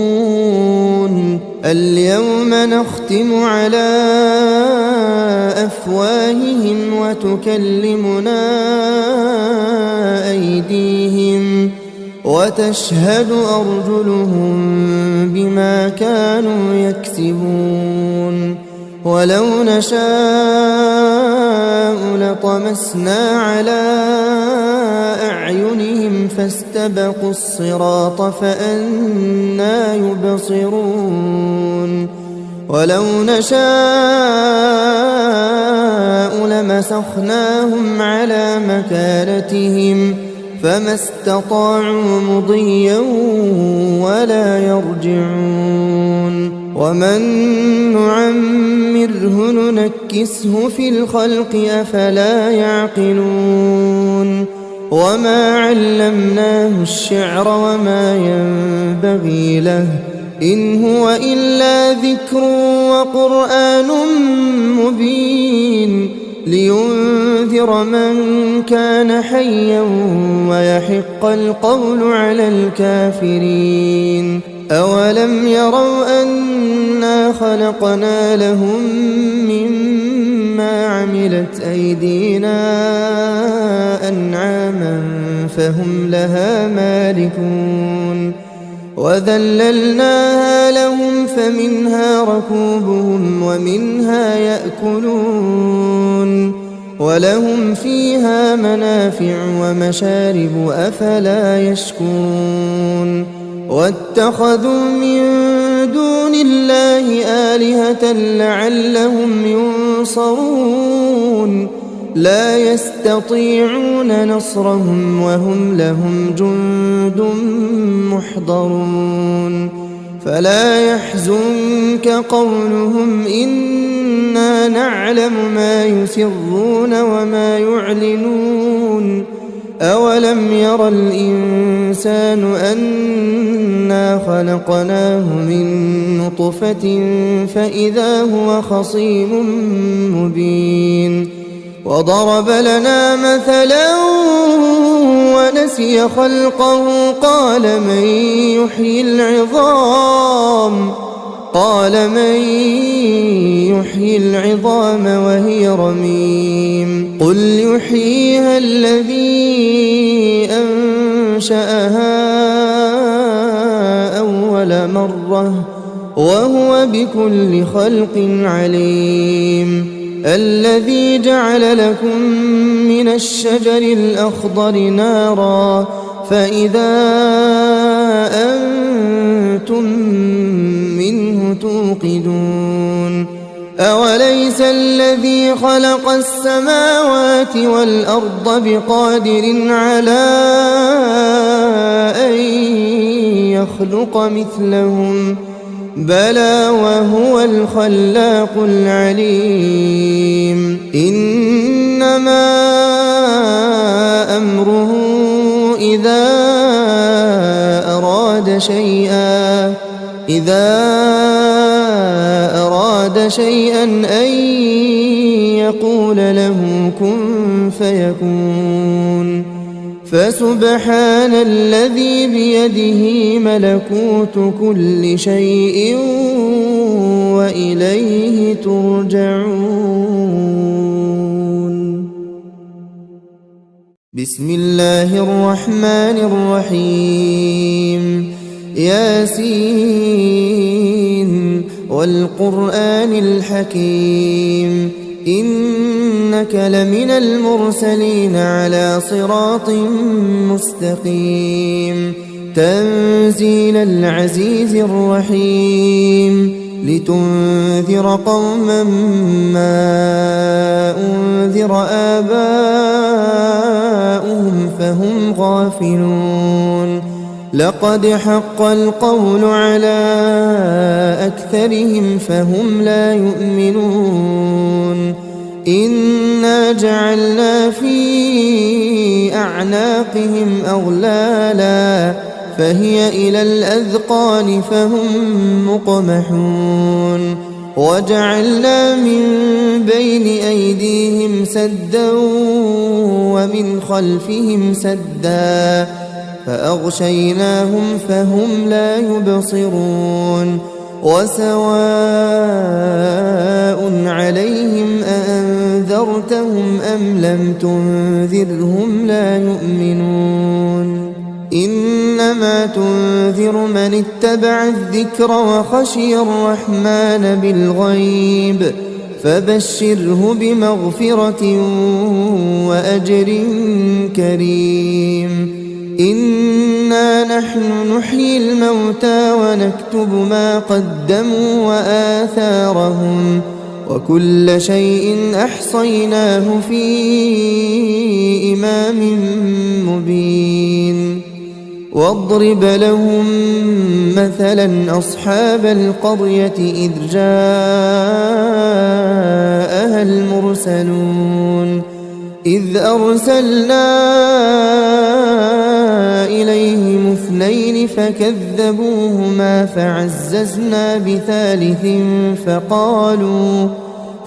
اليوم نختم على أفواههم وتكلمنا أيديهم وتشهد أرجلهم بما كانوا يكسبون ولو نشاء لطمسنا على أعينهم فاستبقوا الصراط فأنى يبصرون ولو نشاء لمسخناهم على مكانتهم فما استطاعوا مضيا ولا يرجعون ومن نعمره ننكسه في الخلق أفلا يعقلون وما علمناه الشعر وما ينبغي له إن هو إلا ذكر وقرآن مبين لينذر من كان حيا ويحق القول على الكافرين أولم يروا أنا خلقنا لهم مما عملت أيدينا أنعاما فهم لها مالكون وذللناها لهم فمنها ركوبهم ومنها يأكلون ولهم فيها منافع ومشارب أفلا يشكرون واتخذوا من دون الله آلهة لعلهم ينصرون لا يستطيعون نصرهم وهم لهم جند محضرون فلا يحزنك قولهم إنا نعلم ما يسرون وما يعلنون أولم ير الإنسان أنا خلقناه من نطفة فإذا هو خصيم مبين وضرب لنا مثلا ونسي خلقه قال من يحيي العظام وهي رميم قل يحييها الذي أنشأها مرة وهو بكل خلق عليم. الذي جعل لكم من الشجر الأخضر نارا فإذا أنتم منه توقدون. أوليس الذي خلق السماوات والأرض بقادر على أن يخلق مثلهم بلى وهو الخلاق العليم. إنما أمره إذا أراد شيئا أن يقول له كن فيكون. فسبحان الذي بيده ملكوت كل شيء وإليه ترجعون. بسم الله الرحمن الرحيم. ياسين والقرآن الحكيم إنك لمن المرسلين على صراط مستقيم. تنزيل العزيز الرحيم لتنذر قوما ما أنذر آباؤهم فهم غافلون. لقد حق القول على أكثرهم فهم لا يؤمنون. إنا جعلنا في أعناقهم أغلالا فهي إلى الأذقان فهم مقمحون. وجعلنا من بين أيديهم سدا ومن خلفهم سدا فأغشيناهم فهم لا يبصرون. وسواء عليهم أأنذرتهم أم لم تنذرهم لا يؤمنون. إنما تنذر من اتبع الذكر وخشي الرحمن بالغيب فبشره بمغفرة وأجر كريم. إنا نحن نحيي الموتى ونكتب ما قدموا وآثارهم وكل شيء أحصيناه في إمام مبين. واضرب لهم مثلا أصحاب القرية إذ جاءها المرسلون إذ أرسلنا إليهم اثنين فكذبوهما فعززنا بثالث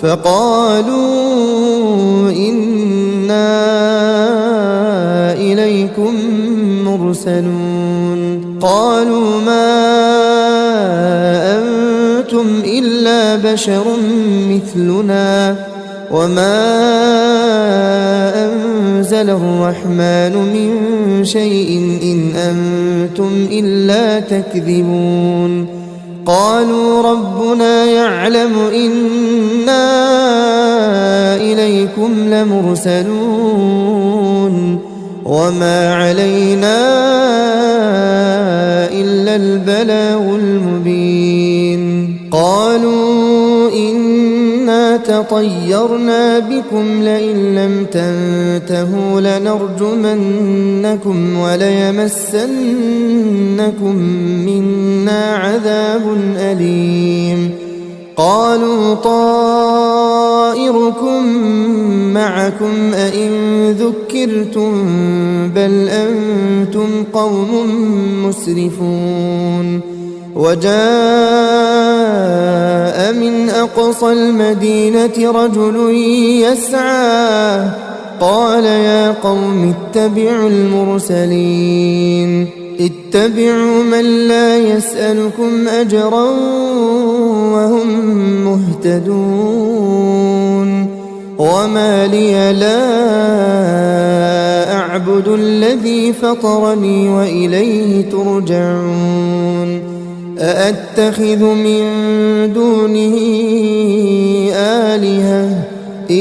فقالوا إنا إليكم مرسلون. قالوا ما أنتم إلا بشر مثلنا وما أنزل الرحمن من شيء إن أنتم إلا تكذبون. قالوا ربنا يعلم إنا إليكم لمرسلون وما علينا إلا البلاغ المبين. قالوا إنا تطيرنا بكم لئن لم تنتهوا لنرجمنكم وليمسنكم منا عذاب أليم. قالوا طائركم معكم أئن ذكرتم بل أنتم قوم مسرفون. وجاء من أقصى المدينة رجل يسعى قال يا قوم اتبعوا المرسلين اتبعوا من لا يسألكم أجرا وهم مهتدون. وما لي لا أعبد الذي فطرني وإليه ترجعون. أأتخذ من دونه آلهة إن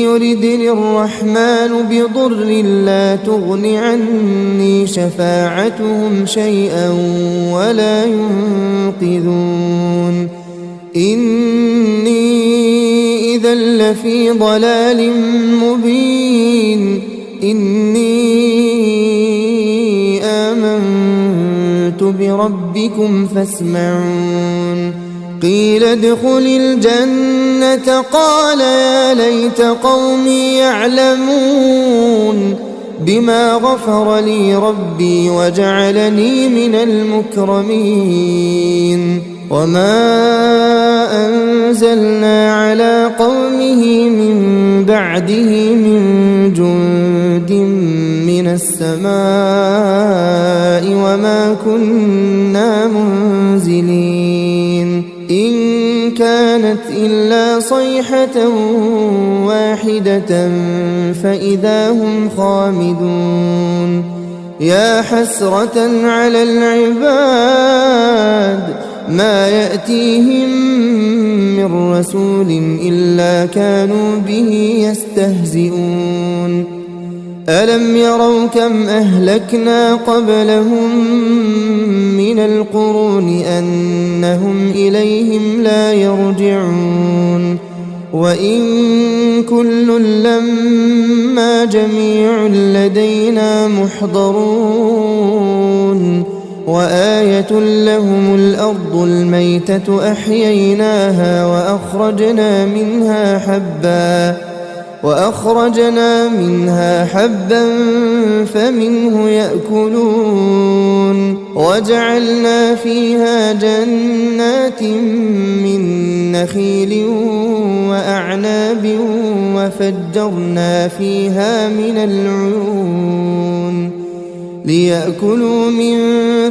يردني الرحمن بضر لا تغن عني شفاعتهم شيئا ولا ينقذون إني إذا لفي ضلال مبين إني آمنت بربكم فاسمعون قيل ادخل الجنة قال يا ليت قومي يعلمون بما غفر لي ربي وجعلني من المكرمين وما أنزلنا على قومه من بعده من جند من السماء وما كنا منزلين إن كانت إلا صيحة واحدة فإذا هم خامدون يا حسرة على العباد ما يأتيهم من رسول إلا كانوا به يستهزئون ألم يروا كم أهلكنا قبلهم من القرون أنهم إليهم لا يرجعون وإن كل لما جميع لدينا محضرون وآية لهم الأرض الميتة أحييناها وأخرجنا منها حبا فمنه يأكلون وجعلنا فيها جنات من نخيل وأعناب وفجرنا فيها من العيون ليأكلوا من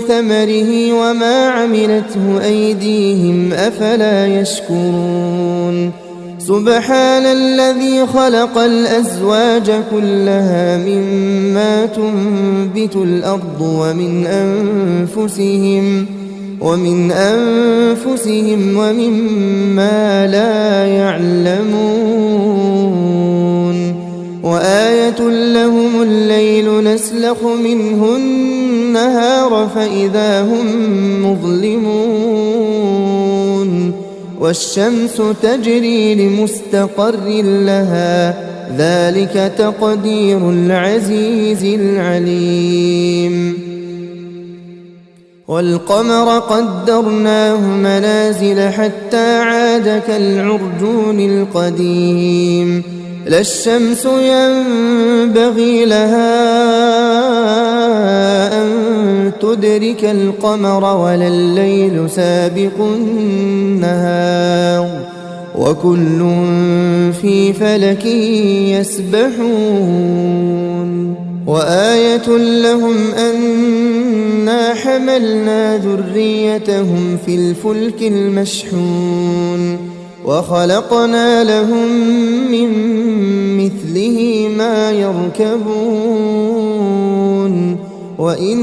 ثمره وما عملته أيديهم أفلا يشكرون سبحان الذي خلق الأزواج كلها مما تنبت الأرض ومن أنفسهم ومما لا يعلمون وآية لهم الليل نسلخ منه النهار فإذا هم مظلمون والشمس تجري لمستقر لها ذلك تقدير العزيز العليم والقمر قدرناه منازل حتى عاد كالعرجون القديم لا الشمس ينبغي لها أن تدرك القمر ولا الليل سابق النهار وكل في فلك يسبحون وآية لهم أنا حملنا ذريتهم في الفلك المشحون وخلقنا لهم من مثله ما يركبون وإن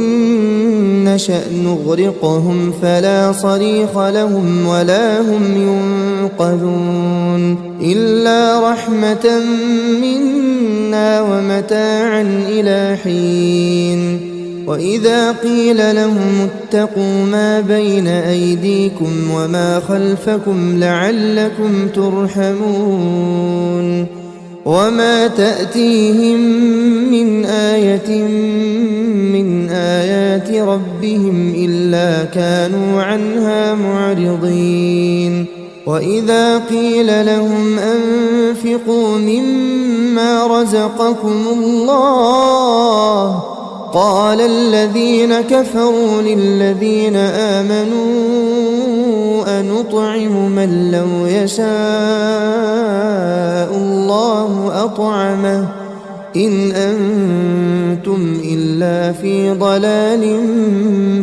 نشأ نغرقهم فلا صريخ لهم ولا هم ينقذون إلا رحمة منا ومتاعا إلى حين وإذا قيل لهم اتقوا ما بين أيديكم وما خلفكم لعلكم ترحمون وما تأتيهم من آية من آيات ربهم إلا كانوا عنها معرضين وإذا قيل لهم أنفقوا مما رزقكم الله قال الذين كفروا للذين آمنوا أنطعم من لو يشاء الله أطعمه إن أنتم إلا في ضلال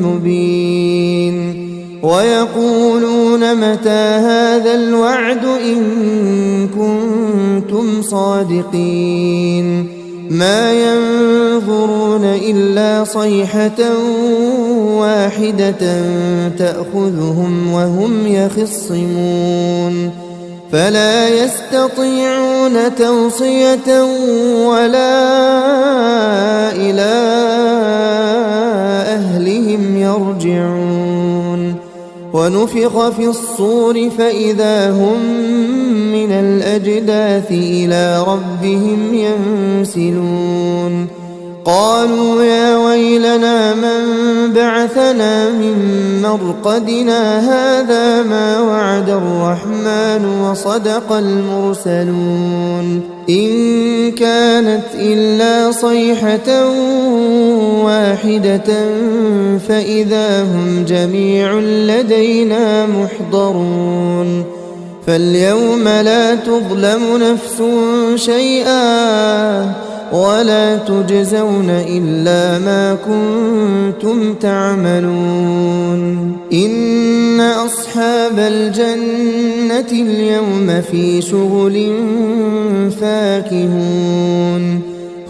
مبين ويقولون متى هذا الوعد إن كنتم صادقين ما ينظرون إلا صيحة واحدة تأخذهم وهم يخصمون فلا يستطيعون توصية ولا إلى أهلهم يرجعون ونفخ في الصور فإذا هم من الأجداث إلى ربهم ينسلون قالوا يا ويلنا من بعثنا من مرقدنا هذا ما وعد الرحمن وصدق المرسلون إن كانت إلا صيحة واحدة فإذا هم جميع لدينا محضرون فاليوم لا تظلم نفس شيئا ولا تجزون إلا ما كنتم تعملون إن أصحاب الجنة اليوم في شغل فاكهون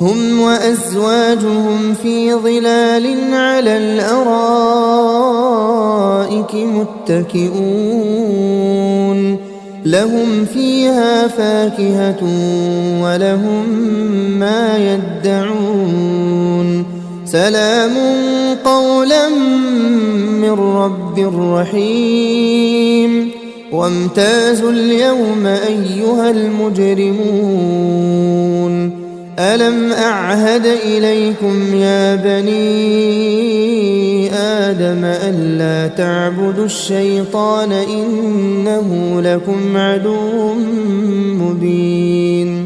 هم وأزواجهم في ظلال على الأرائك متكئون لهم فيها فاكهة ولهم ما يدعون سلام قولا من رب رحيم وامتازوا اليوم أيها المجرمون ألم أعهد إليكم يا بني آدم ألا تعبدوا الشيطان إنه لكم عدو مبين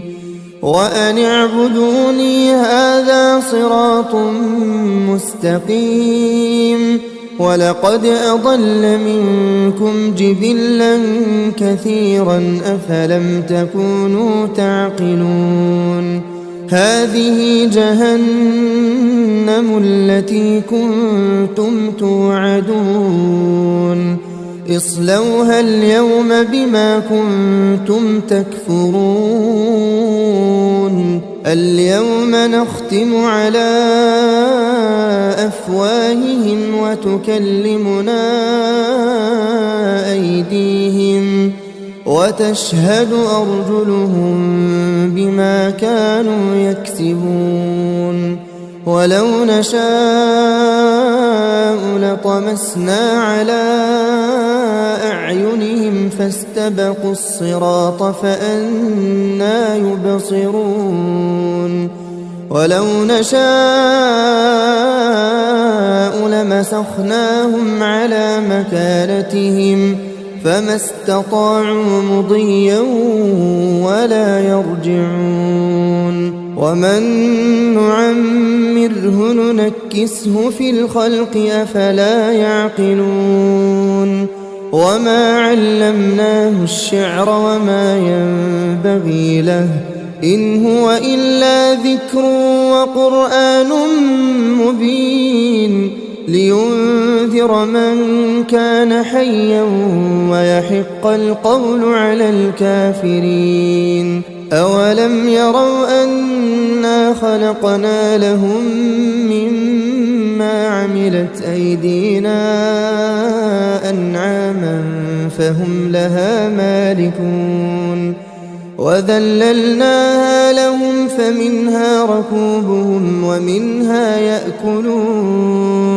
وأن اعبدوني هذا صراط مستقيم ولقد أضل منكم جبلا كثيرا أفلم تكونوا تعقلون هذه جهنم التي كنتم توعدون اصلوها اليوم بما كنتم تكفرون اليوم نختم على أفواههم وتكلمنا أيديهم وتشهد أرجلهم بما كانوا يكسبون ولو نشاء لطمسنا على أعينهم فاستبقوا الصراط فأنى يبصرون ولو نشاء لمسخناهم على مكانتهم فما استطاعوا مضيا ولا يرجعون ومن نعمره ننكسه في الخلق أفلا يعقلون وما علمناه الشعر وما ينبغي له إن هو إلا ذكر وقرآن مبين لينذر من كان حيا ويحق القول على الكافرين أولم يروا أنا خلقنا لهم مما عملت أيدينا أنعاما فهم لها مالكون وذللناها لهم فمنها ركوبهم ومنها يأكلون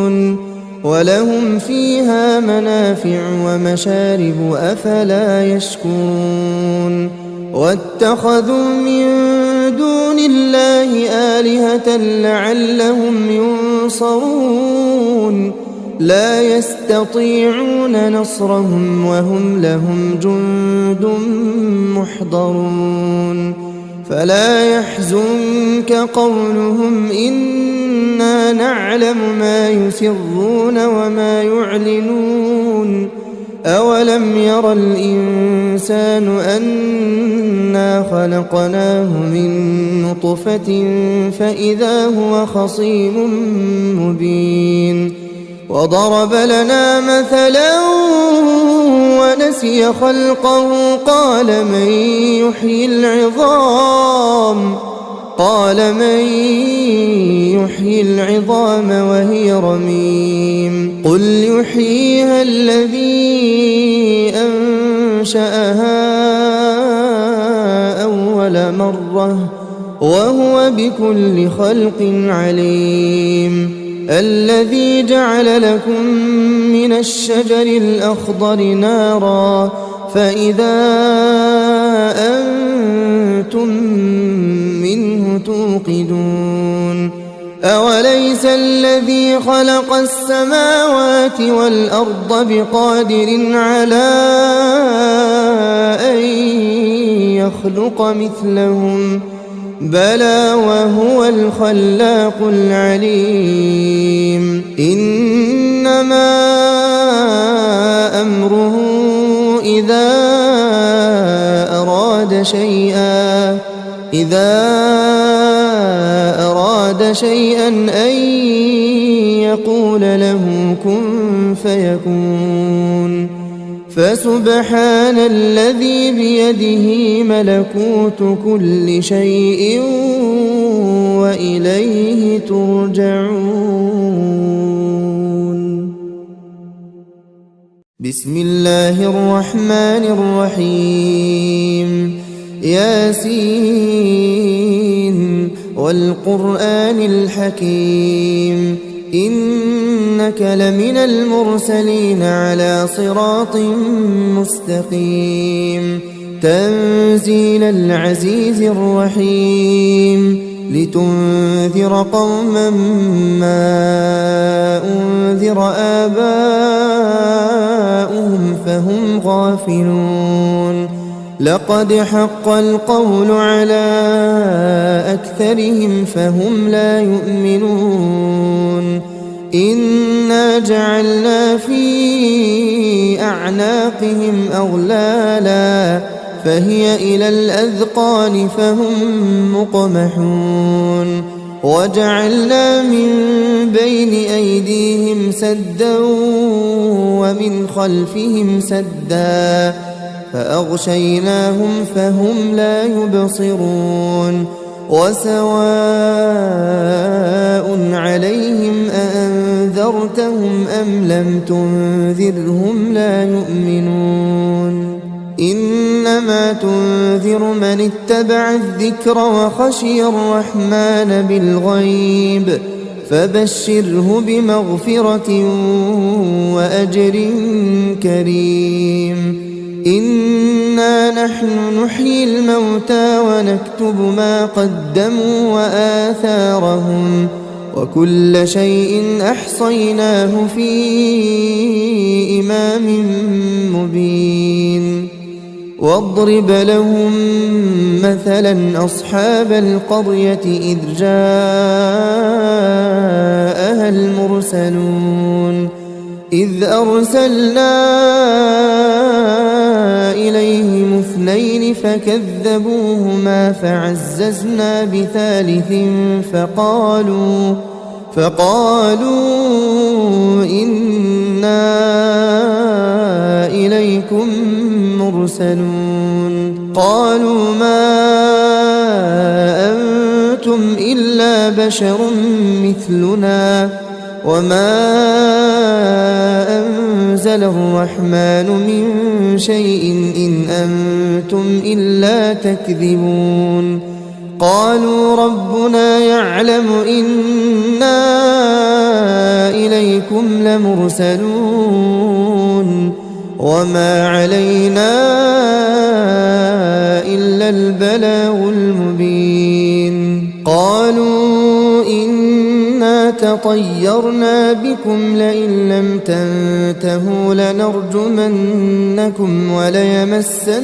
ولهم فيها منافع ومشارب أفلا يشكرون واتخذوا من دون الله آلهة لعلهم ينصرون لا يستطيعون نصرهم وهم لهم جند محضرون فلا يحزنك قولهم إنا نعلم ما يسرون وما يعلنون أولم ير الإنسان أنا خلقناه من نطفة فإذا هو خصيم مبين وضرب لنا مثلا ونسي خلقه قال من يحيي العظام قال من يحيي العظام وهي رميم قل يحييها الذي أنشأها أول مرة وهو بكل خلق عليم الذي جعل لكم من الشجر الأخضر نارا فإذا أنتم منه توقدون أوليس الذي خلق السماوات والأرض بقادر على أن يخلق مثلهم بلى وهو الخلاق العليم إنما أمره إذا أراد شيئا أن يقول له كن فيكون فسبحان الذي بيده ملكوت كل شيء وإليه ترجعون بسم الله الرحمن الرحيم ياسين والقرآن الحكيم إنك لمن المرسلين على صراط مستقيم تنزيل العزيز الرحيم لتنذر قوما ما أنذر آباؤهم فهم غافلون لقد حق القول على أكثرهم فهم لا يؤمنون إنا جعلنا في أعناقهم أغلالا فهي إلى الأذقان فهم مقمحون وجعلنا من بين أيديهم سدا ومن خلفهم سدا فأغشيناهم فهم لا يبصرون وسواء عليهم أأنذرتهم أم لم تنذرهم لا يؤمنون إنما تنذر من اتبع الذكر وخشي الرحمن بالغيب فبشره بمغفرة وأجر كريم إنا نحن نحيي الموتى ونكتب ما قدموا وآثارهم وكل شيء أحصيناه في إمام مبين واضرب لهم مثلا أصحاب القرية إذ جاءها المرسلون إذ أرسلنا إليهم اثنين فكذبوهما فعززنا بثالث فقالوا إنا إليكم مرسلون قالوا ما أنتم إلا بشر مثلنا وما أنزل الرحمن من شيء إن أنتم إلا تكذبون قالوا ربنا يعلم إنا إليكم لمرسلون وما علينا إلا البلاغ المبين قالوا إنا تطيرنا بكم لئن لم تنتهوا لنرجمنكم وليمسنكم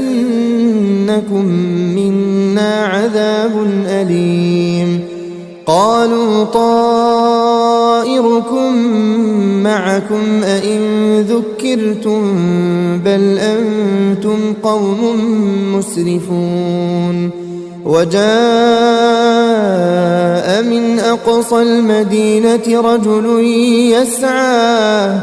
منا عذاب أليم قالوا طائركم معكم أئن ذكرتم بل أنتم قوم مسرفون وجاء من أقصى المدينة رجل يسعى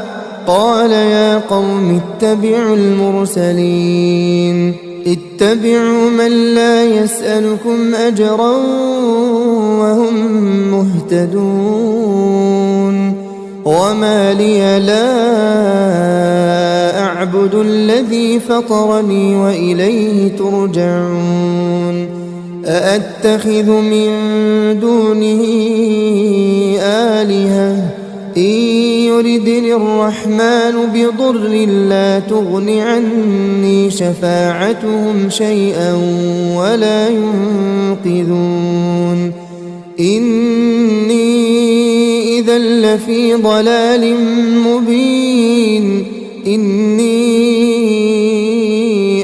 قال يا قوم اتبعوا المرسلين اتبعوا من لا يسألكم أجرا وهم مهتدون وما لي لا أعبد الذي فطرني وإليه ترجعون أأتخذ من دونه آلهة إن يردني الرحمن بضر لا تغن عني شفاعتهم شيئا ولا ينقذون إني إذا لفي ضلال مبين إني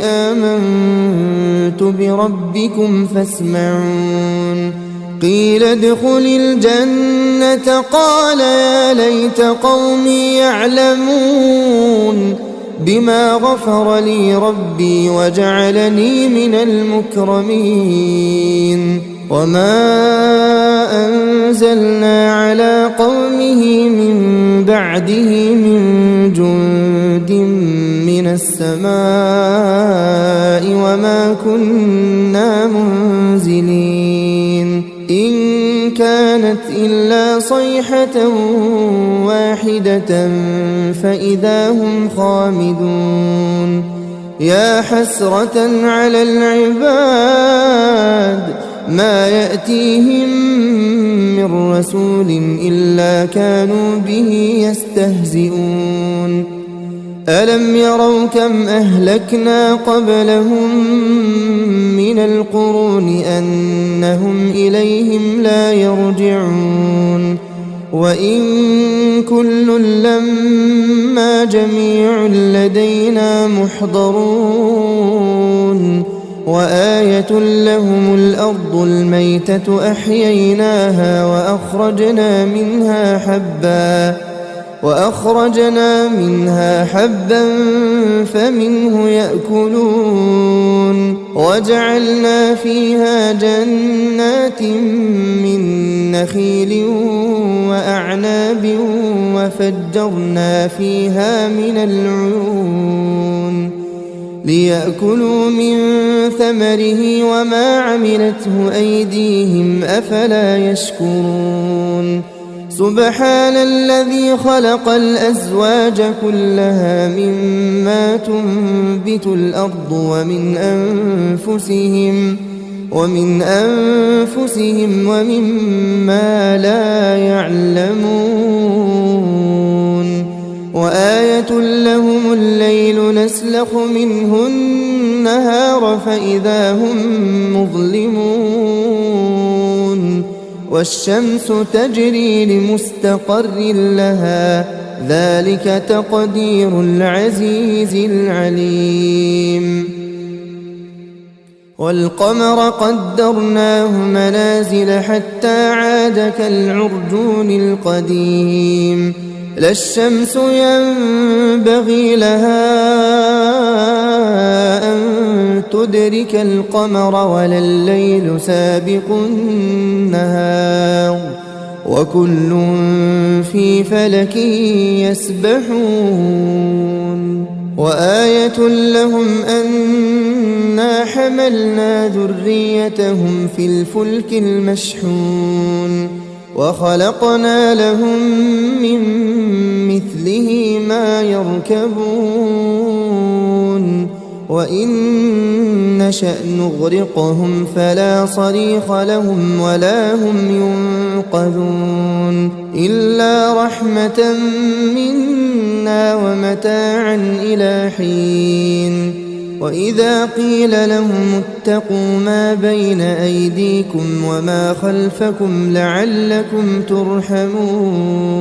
آمنت بربكم فاسمعون قيل ادخل الجنة قال يا ليت قومي يعلمون بما غفر لي ربي وجعلني من المكرمين وما أنزلنا على قومه من بعده من جند من السماء وما كنا منزلين إن كانت إلا صيحة واحدة فإذا هم خامدون يا حسرة على العباد ما يأتيهم من رسول إلا كانوا به يستهزئون ألم يروا كم أهلكنا قبلهم من القرون أنهم إليهم لا يرجعون وإن كل لما جميع لدينا محضرون وآية لهم الأرض الميتة أحييناها وأخرجنا منها حبا فمنه يأكلون وجعلنا فيها جنات من نخيل وأعناب وفجرنا فيها من العيون ليأكلوا من ثمره وما عملته أيديهم أفلا يشكرون سبحان الذي خلق الأزواج كلها مما تنبت الأرض ومن أنفسهم ومما لا يعلمون وآية لهم الليل نسلخ منه النهار فإذا هم مظلمون والشمس تجري لمستقر لها ذلك تقدير العزيز العليم والقمر قدرناه منازل حتى عاد كالعرجون القديم لا الشمس ينبغي لها أن تدرك القمر ولا الليل سابق النهار وكل في فلك يسبحون وآية لهم أنا حملنا ذريتهم في الفلك المشحون وخلقنا لهم من مثله ما يركبون وإن نشأ نغرقهم فلا صريخ لهم ولا هم ينقذون إلا رحمة منا ومتاعا إلى حين وإذا قيل لهم اتقوا ما بين أيديكم وما خلفكم لعلكم ترحمون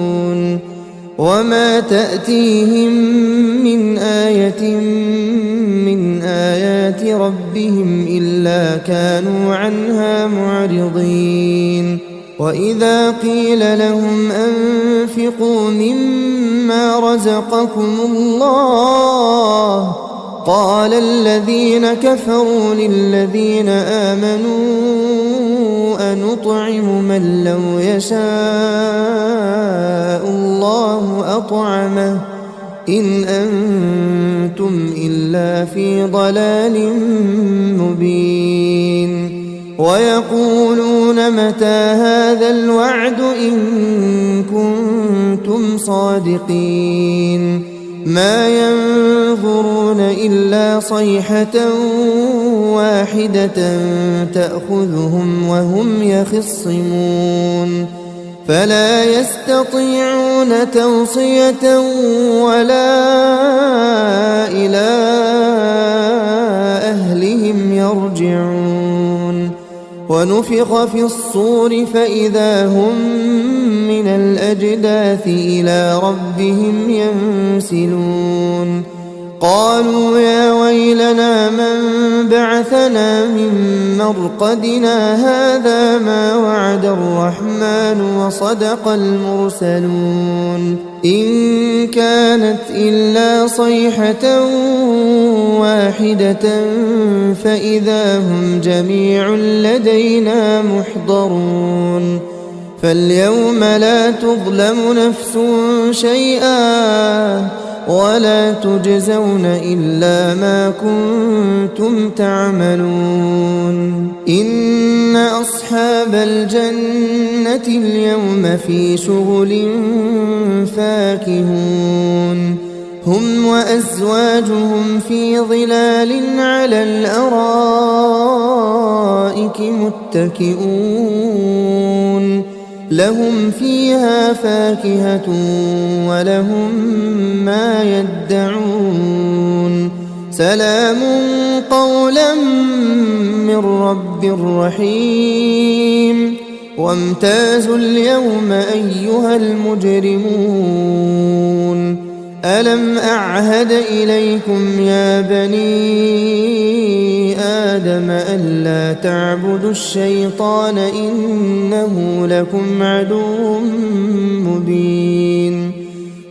وما تأتيهم من آية من آيات ربهم إلا كانوا عنها معرضين وإذا قيل لهم أنفقوا مما رزقكم الله قال الذين كفروا للذين آمنوا أنطعم من لو يشاء الله أطعمه إن أنتم إلا في ضلال مبين ويقولون متى هذا الوعد إن كنتم صادقين ما ينظرون إلا صيحة واحدة تأخذهم وهم يخصمون فلا يستطيعون توصية ولا إلى أهلهم يرجعون ونفخ في الصور فإذا هم من الأجداث إلى ربهم ينسلون قالوا يا ويلنا من بعثنا من مرقدنا هذا ما وعد الرحمن وصدق المرسلون إن كانت إلا صيحة واحدة فإذا هم جميع لدينا محضرون فاليوم لا تظلم نفس شيئا ولا تجزون إلا ما كنتم تعملون إن أصحاب الجنة اليوم في شغل فاكهون هم وأزواجهم في ظلال على الأرائك متكئون لهم فيها فاكهة ولهم ما يدعون سلام قولا من رب رحيم وامتازوا اليوم أيها المجرمون ألم أعهد إليكم يا بني آدم ألا تعبدوا الشيطان إنه لكم عدو مبين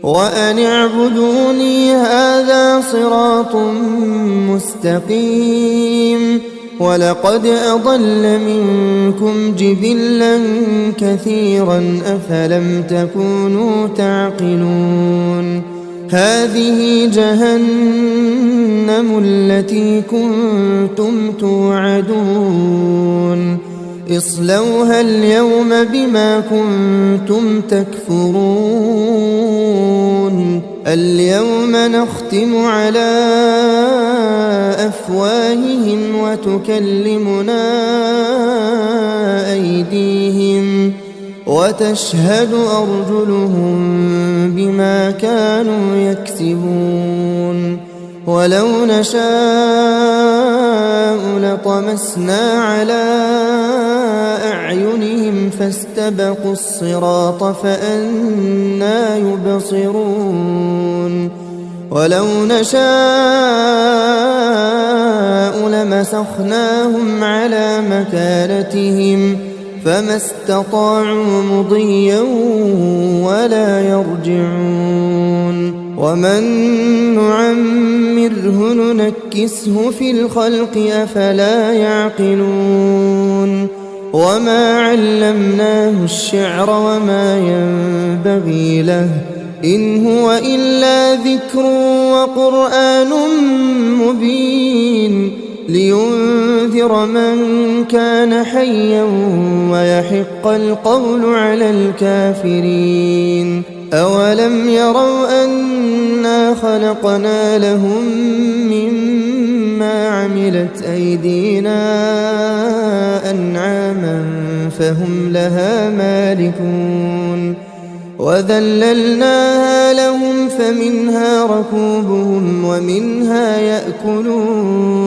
وأن اعبدوني هذا صراط مستقيم ولقد أضل منكم جبلا كثيرا أفلم تكونوا تعقلون هذه جهنم التي كنتم توعدون اصلوها اليوم بما كنتم تكفرون اليوم نختم على أفواههم وتكلمنا أيديهم وتشهد أرجلهم بما كانوا يكسبون ولو نشاء لطمسنا على أعينهم فاستبقوا الصراط فأنى يبصرون ولو نشاء لمسخناهم على مكانتهم فما استطاعوا مضيا ولا يرجعون ومن نعمره ننكسه في الخلق أفلا يعقلون وما علمناه الشعر وما ينبغي له إن هو إلا ذكر وقرآن مبين لينذر من كان حيا ويحق القول على الكافرين أولم يروا أنا خلقنا لهم مما عملت أيدينا أنعاما فهم لها مالكون وذللناها لهم فمنها ركوبهم ومنها يأكلون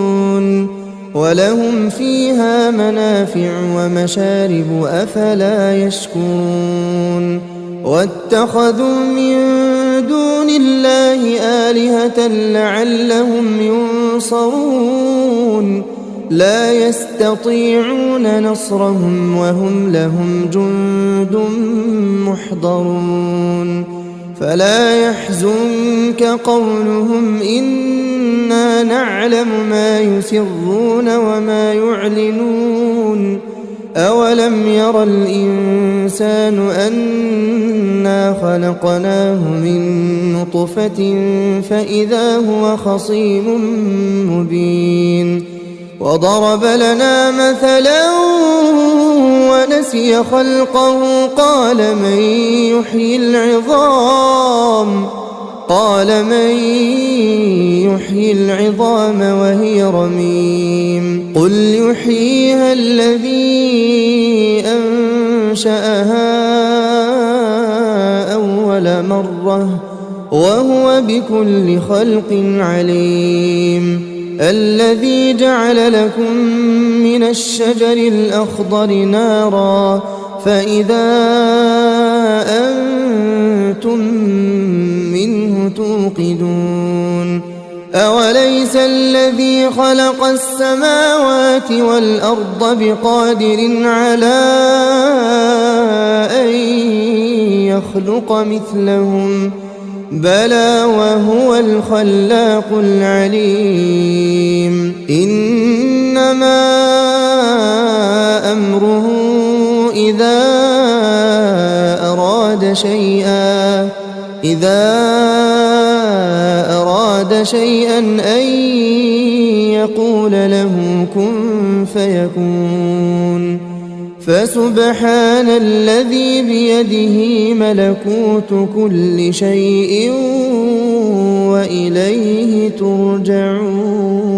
ولهم فيها منافع ومشارب أفلا يشكرون واتخذوا من دون الله آلهة لعلهم ينصرون لا يستطيعون نصرهم وهم لهم جند محضرون فلا يحزنك قولهم إنا نعلم ما يسرون وما يعلنون أولم ير الإنسان أنا خلقناه من نطفة فإذا هو خصيم مبين وضرب لنا مثلا ونسي خلقه قال من يحيي العظام وهي رميم قل يحييها الذي أنشأها أول مرة وهو بكل خلق عليم الذي جعل لكم من الشجر الأخضر نارا فإذا أنتم منه توقدون أوليس الذي خلق السماوات والأرض بقادر على أن يخلق مثلهم بلى وهو الخلاق العليم إنما أمره إذا أراد شيئا أن يقول له كن فيكون فسبحان الذي بيده ملكوت كل شيء وإليه ترجعون